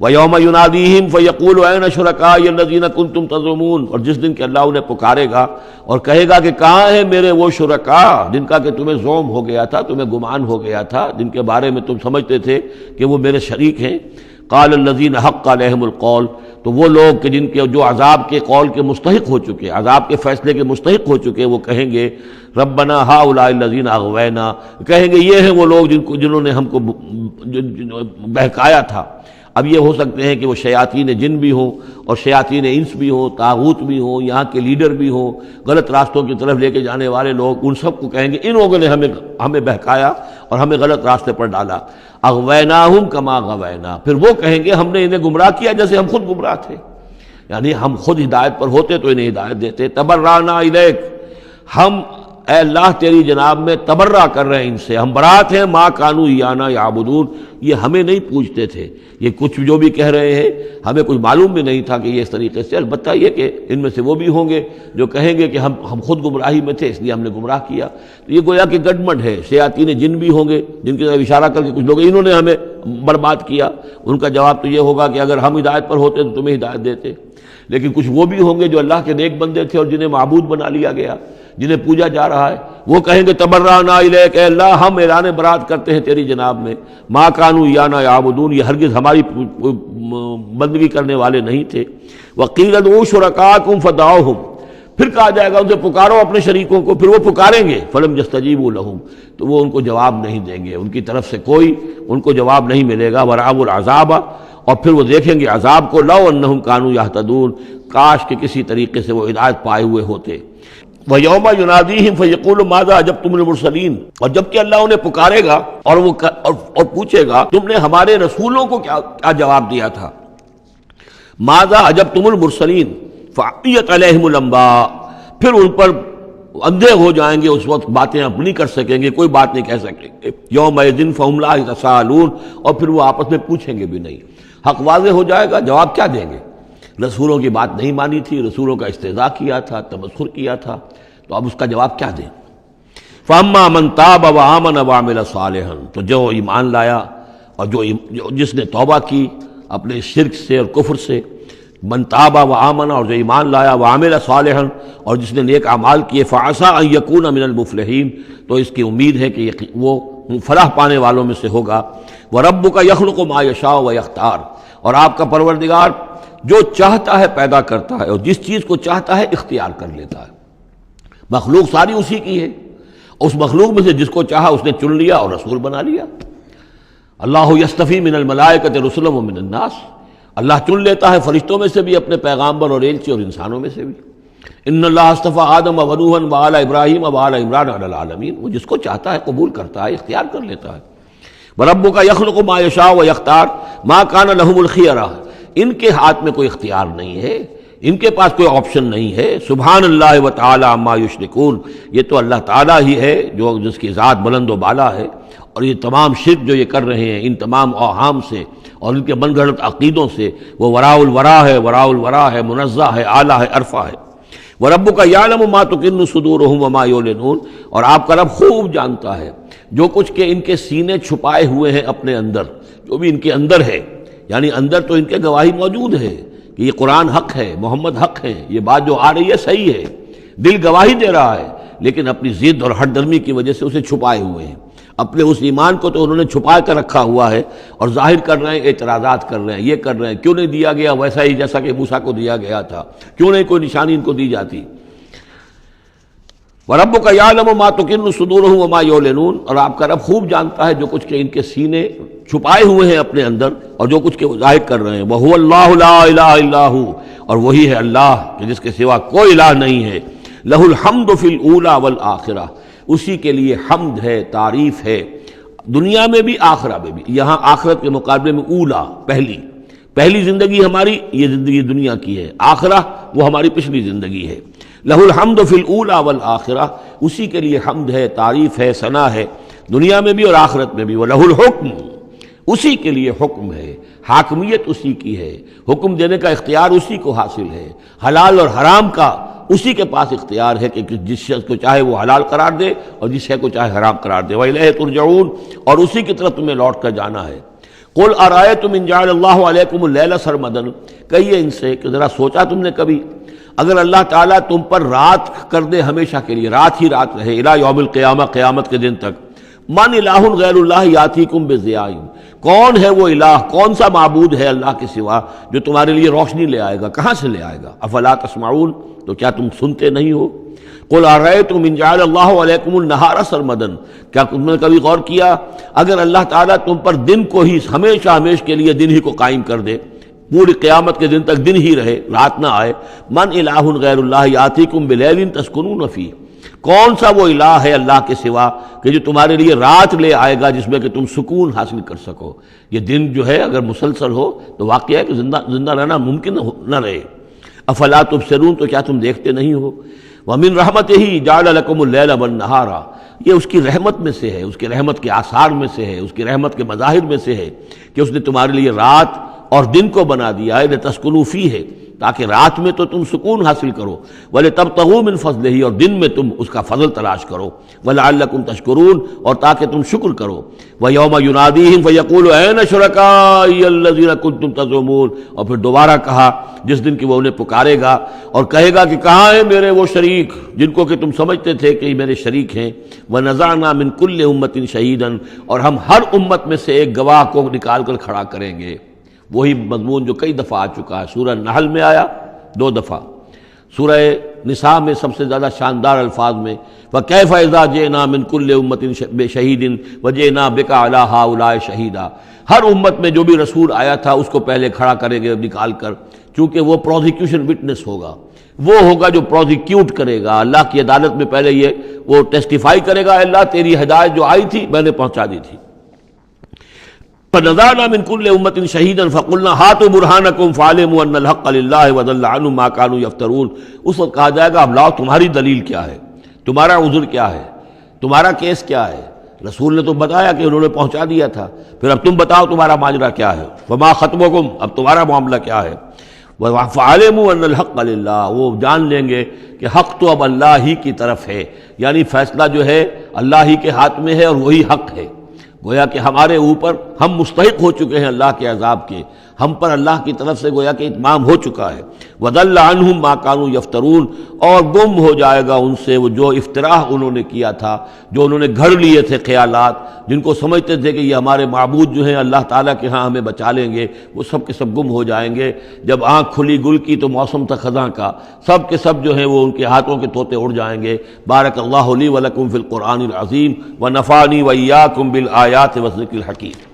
وَيَوْمَ يُنَادِيهِمْ فَيَقُولُ أَيْنَ شُرَكَائِيَ الَّذِينَ كُنتُمْ تَزْعُمُونَ، اور جس دن کہ اللہ انہیں پکارے گا اور کہے گا کہ کہاں ہیں میرے وہ شرکاء جن کا کہ تمہیں زوم ہو گیا تھا، تمہیں گمان ہو گیا تھا، جن کے بارے میں تم سمجھتے تھے کہ وہ میرے شریک ہیں۔ قال الذین حق علیہم القول، تو وہ لوگ کہ جن کے جو عذاب کے قول کے مستحق ہو چکے، عذاب کے فیصلے کے مستحق ہو چکے، وہ کہیں گے ربنا ہؤلاء الذین اغوینا، کہیں گے یہ ہیں وہ لوگ جنہوں نے ہم کو بہکایا تھا۔ اب یہ ہو سکتے ہیں کہ وہ شیاطین جن بھی ہوں اور شیاطین انس بھی ہوں، طاغوت بھی ہوں، یہاں کے لیڈر بھی ہوں، غلط راستوں کی طرف لے کے جانے والے لوگ، ان سب کو کہیں گے ان لوگوں نے ہمیں بہکایا اور ہمیں غلط راستے پر ڈالا۔ اغویناہم کما غوینا، پھر وہ کہیں گے ہم نے انہیں گمراہ کیا جیسے ہم خود گمراہ تھے، یعنی ہم خود ہدایت پر ہوتے تو انہیں ہدایت دیتے۔ تبرأنا الیک، ہم اے اللہ تیری جناب میں تبرہ کر رہے ہیں ان سے، ہم برات ہیں، ما کانوا ایانا یعبدون، یہ ہمیں نہیں پوجتے تھے، یہ کچھ جو بھی کہہ رہے ہیں ہمیں کچھ معلوم بھی نہیں تھا کہ یہ اس طریقے سے، البتہ یہ کہ ان میں سے وہ بھی ہوں گے جو کہیں گے کہ ہم خود گمراہی میں تھے اس لیے ہم نے گمراہ کیا۔ تو یہ گویا کہ گڈمڈ ہے، شیاطین جن بھی ہوں گے جن کی طرف اشارہ کر کے کچھ لوگ انہوں نے ہمیں برباد کیا، ان کا جواب تو یہ ہوگا کہ اگر ہم ہدایت پر ہوتے تو تمہیں ہدایت دیتے۔ لیکن کچھ وہ بھی ہوں گے جو اللہ کے نیک بندے تھے اور جنہیں معبود بنا لیا گیا، جنہیں پوجا جا رہا ہے، وہ کہیں گے تبرأنا الیک، اے اللہ ہم اعلان برات کرتے ہیں تیری جناب میں، ما کانوا ایانا یعبدون، یہ ہرگز ہماری بندگی کرنے والے نہیں تھے۔ وقیل ادعوا شرکاءکم فدعوہم، پھر کہا جائے گا ان سے پکارو اپنے شریکوں کو، پھر وہ پکاریں گے، فلم یستجیبوا لہم، تو وہ ان کو جواب نہیں دیں گے، ان کی طرف سے کوئی ان کو جواب نہیں ملے گا۔ ورأوا العذاب، اور پھر وہ دیکھیں گے عذاب کو، لو انہم کانوا یہتدون، کاش کہ کسی طریقے سے وہ ہدایت پائے ہوئے ہوتے۔ وَيَوْمَ يُنَادِيهِمْ فَيَقُولُ مَاذَا أَجَبْتُمُ الْمُرْسَلِينَ، اور جب کہ اللہ انہیں پکارے گا اور وہ اور پوچھے گا تم نے ہمارے رسولوں کو کیا جواب دیا تھا۔ مَاذَا أَجَبْتُمُ الْمُرْسَلِينَ فَعِّيَتْ عَلَيْهِمُ الْأَنْبَاءُ، پھر ان پر اندھے ہو جائیں گے، اس وقت باتیں اب نہیں کر سکیں گے، کوئی بات نہیں کہہ سکیں گے۔ یومئذ فہم لا یتساءلون، اور پھر وہ آپس میں پوچھیں گے بھی نہیں، حق واضح ہو جائے گا، جواب کیا دیں گے؟ رسولوں کی بات نہیں مانی تھی، رسولوں کا استہزاء کیا تھا، تمسخر کیا تھا، تو اب اس کا جواب کیا دیں؟ فَأَمَّا مَنْ تَابَ وَآمَنَ وَعَمِلَ صَالِحًا، تو جو ایمان لایا اور جس نے توبہ کی اپنے شرک سے اور کفر سے، من تاب وآمن، اور جو ایمان لایا، وعمل صالحا، اور جس نے نیک اعمال کیے، فعسى ان یکون من المفلحین، تو اس کی امید ہے کہ وہ فلاح پانے والوں میں سے ہوگا۔ وربک یخلق ما یشاء ویختار، اور آپ کا پروردگار جو چاہتا ہے پیدا کرتا ہے اور جس چیز کو چاہتا ہے اختیار کر لیتا ہے۔ مخلوق ساری اسی کی ہے، اس مخلوق میں سے جس کو چاہا اس نے چن لیا اور رسول بنا لیا۔ اللہ یصطفی من الملائکۃ رسلا ومن الناس، اللہ چن لیتا ہے فرشتوں میں سے بھی اپنے پیغامبر اور ایلچی، اور انسانوں میں سے بھی۔ ان اللہ اصطفیٰ آدم ونوحا وآل ابراہیم وآل عمران علی العالمین، وہ جس کو چاہتا ہے قبول کرتا ہے، اختیار کر لیتا ہے۔ وربک یخلق ما یشاء ویختار ما کان لہم الخیرہ، ان کے ہاتھ میں کوئی اختیار نہیں ہے، ان کے پاس کوئی آپشن نہیں ہے۔ سبحان اللہ وتعالی عما یشرکون، یہ تو اللہ تعالیٰ ہی ہے جو جس کی ذات بلند و بالا ہے، اور یہ تمام شرک جو یہ کر رہے ہیں ان تمام اوہام سے اور ان کے من گھڑت عقیدوں سے، وہ وراء الورا ہے، وراء الورا ہے، منزہ ہے، اعلیٰ ہے، عرفہ ہے۔ وَرَبُّكَ يَعْلَمُ مَا تُكِنُّ صُدُورُهُمْ وَمَا يُعْلِنُونَ، اور آپ کا رب خوب جانتا ہے جو کچھ کہ ان کے سینے چھپائے ہوئے ہیں اپنے اندر، جو بھی ان کے اندر ہے، یعنی اندر تو ان کے گواہی موجود ہے کہ یہ قرآن حق ہے، محمد حق ہے، یہ بات جو آ رہی ہے صحیح ہے، دل گواہی دے رہا ہے، لیکن اپنی ضد اور ہٹ درمی کی وجہ سے اسے چھپائے ہوئے ہیں۔ اپنے اس ایمان کو تو انہوں نے چھپا کر رکھا ہوا ہے اور ظاہر کر رہے ہیں، اعتراضات کر رہے ہیں، یہ کر رہے ہیں کیوں نہیں دیا گیا ویسا ہی جیسا کہ موسیٰ کو دیا گیا تھا، کیوں نہیں کوئی نشانی ان کو دی جاتی۔ وَرَبُّكَ يَعْلَمُ مَا تُكِنُّ صُدُورُهُمْ وَمَا يُعْلِنُونَ، اور آپ کا رب خوب جانتا ہے جو کچھ کہ ان کے سینے چھپائے ہوئے ہیں اپنے اندر اور جو کچھ کہ وہ ظاہر کر رہے ہیں۔ وَهُوَ اللَّهُ لَا إِلَٰهَ إِلَّا هُوَ، اور وہی ہے اللہ کہ جس کے سوا کوئی الہ نہیں ہے۔ لَهُ الْحَمْدُ فِي الْأُولَىٰ وَالْآخِرَةِ، اسی کے لیے حمد ہے، تعریف ہے، دنیا میں بھی آخرہ میں بھی۔ یہاں آخرت کے مقابلے میں اولا، پہلی زندگی ہماری یہ زندگی دنیا کی ہے، آخرہ وہ ہماری پچھلی زندگی ہے۔ لہ الحمد فی الاولی والآخرہ، اسی کے لیے حمد ہے، تعریف ہے، ثنا ہے، دنیا میں بھی اور آخرت میں بھی۔ وَلَهُ الْحُکْمُ، اسی کے لیے حکم ہے، حاکمیت اسی کی ہے، حکم دینے کا اختیار اسی کو حاصل ہے، حلال اور حرام کا اسی کے پاس اختیار ہے کہ جس شخص کو چاہے وہ حلال قرار دے اور جس شے کو چاہے حرام قرار دے۔ وَإِلَيْهِ تُرْجَعُونَ، اور اسی کی طرف تمہیں لوٹ کر جانا ہے۔ قُلْ أَرَأَيْتُمْ إِنْ جَعَلَ اللَّهُ عَلَيْكُمُ اللَّيْلَ سَرْمَدًا، کہیے ان سے کہ ذرا سوچا تم نے کبھی اگر اللہ تعالیٰ تم پر رات کر دے ہمیشہ کے لیے، رات ہی رات رہے، الی یوم القیامہ، قیامت کے دن تک، من الہ غیر اللہ یاتیکم بضیاء، کون ہے وہ الہ، کون سا معبود ہے اللہ کے سوا جو تمہارے لیے روشنی لے آئے گا، کہاں سے لے آئے گا؟ افلا تسمعون، تو کیا تم سنتے نہیں ہو؟ قل ارأیتم ان جعل اللہ علیکم النہار سرمدا، کیا تم نے کبھی غور کیا اگر اللہ تعالیٰ تم پر دن کو ہی ہمیشہ کے لیے دن ہی کو قائم کر دے، پوری قیامت کے دن تک دن ہی رہے، رات نہ آئے، من الہ غیر اللہ یاتیکم بلیل تسکنون فیہ، کون سا وہ الہ ہے اللہ کے سوا کہ جو تمہارے لیے رات لے آئے گا جس میں کہ تم سکون حاصل کر سکو؟ یہ دن جو ہے اگر مسلسل ہو تو واقعہ ہے کہ زندہ رہنا ممکن نہ رہے۔ افلا تبصرون، تو کیا تم دیکھتے نہیں ہو؟ ومن رحمتہ جعل لکم اللیل والنہار، یہ اس کی رحمت میں سے ہے، اس کی رحمت کے آثار میں سے ہے، اس کی رحمت کے مظاہر میں سے ہے کہ اس نے تمہارے لیے رات اور دن کو بنا دیا ہے، لتسکنوا فیہ، تاکہ رات میں تو تم سکون حاصل کرو، وَلِتَبْتَغُوا مِنْ فَضْلِهِ، اور دن میں تم اس کا فضل تلاش کرو، وَلَعَلَّكُمْ تَشْكُرُونَ، اور تاکہ تم شکر کرو۔ وَيَوْمَ يُنَادِيهِمْ فَيَقُولُ أَيْنَ شُرَكَائِيَ الَّذِينَ كُنتُمْ تَزْعُمُونَ، اور پھر دوبارہ کہا جس دن کہ وہ انہیں پکارے گا اور کہے گا کہ کہاں ہیں میرے وہ شریک جن کو کہ تم سمجھتے تھے کہ یہ میرے شریک ہیں۔ وَنَزَعْنَا مِنْ كُلِّ أُمَّةٍ شَهِيدًا، اور ہم ہر امت میں سے ایک گواہ کو نکال کر کھڑا کریں گے۔ وہی مضمون جو کئی دفعہ آ چکا ہے، سورہ نحل میں آیا 2 دفعہ، سورہ نساء میں سب سے زیادہ شاندار الفاظ میں فَكَيْفَ إِذَا جِئْنَا مِنْ كُلِّ أُمَّةٍ بِشَهِيدٍ وَجِئْنَا بِكَ عَلَىٰ هَٰؤُلَاءِ شَهِيدًا، ہر امت میں جو بھی رسول آیا تھا اس کو پہلے کھڑا کریں گے نکال کر، چونکہ وہ پروزیکیوشن وٹنس ہوگا، وہ ہوگا جو پروزیکیوٹ کرے گا اللہ کی عدالت میں، پہلے یہ وہ ٹیسٹیفائی کرے گا، اللہ تیری ہدایت جو آئی تھی میں نے پہنچا دی تھی۔ فَنَزَعْنَا مِنْ كُلِّ أُمَّةٍ شَهِيدًا فَقُلْنَا هَاتُوا بُرْهَانَكُمْ فَعَلِمُوا أَنَّ الْحَقَّ لِلَّهِ وَضَلَّ عَنْهُمْ مَا كَانُوا يَفْتَرُونَ، اس وقت کہا جائے گا اب لاؤ تمہاری دلیل کیا ہے، تمہارا عذر کیا ہے، تمہارا کیس کیا ہے؟ رسول نے تو بتایا کہ انہوں نے پہنچا دیا تھا، پھر اب تم بتاؤ تمہارا ماجرا کیا ہے، وَمَا خَطْبُكُمْ، اب تمہارا معاملہ کیا ہے؟ فَعَلِمُوا أَنَّ الْحَقَّ لِلَّهِ، وہ جان لیں گے کہ حق تو اب اللہ ہی کی طرف ہے، یعنی فیصلہ جو ہے اللہ ہی کے ہاتھ میں ہے اور وہی حق ہے۔ گویا کہ ہمارے اوپر ہم مستحق ہو چکے ہیں اللہ کے عذاب کے، ہم پر اللہ کی طرف سے گویا کہ اتمام ہو چکا ہے۔ وَضَلَّ عَنْهُمْ مَا كَانُوا يَفْتَرُونَ، اور گم ہو جائے گا ان سے وہ جو افتراء انہوں نے کیا تھا، جو انہوں نے گھڑ لیے تھے خیالات، جن کو سمجھتے تھے کہ یہ ہمارے معبود جو ہیں اللہ تعالیٰ کے ہاں ہمیں بچا لیں گے، وہ سب کے سب گم ہو جائیں گے۔ جب آنکھ کھلی گل کی تو موسم تھا خزاں کا، سب کے سب جو ہیں وہ ان کے ہاتھوں کے طوطے اڑ جائیں گے۔ بارک اللہ لی ولکم فی القرآن العظیم ونفعنی وإیاکم بالآیات والذکر الحکیم۔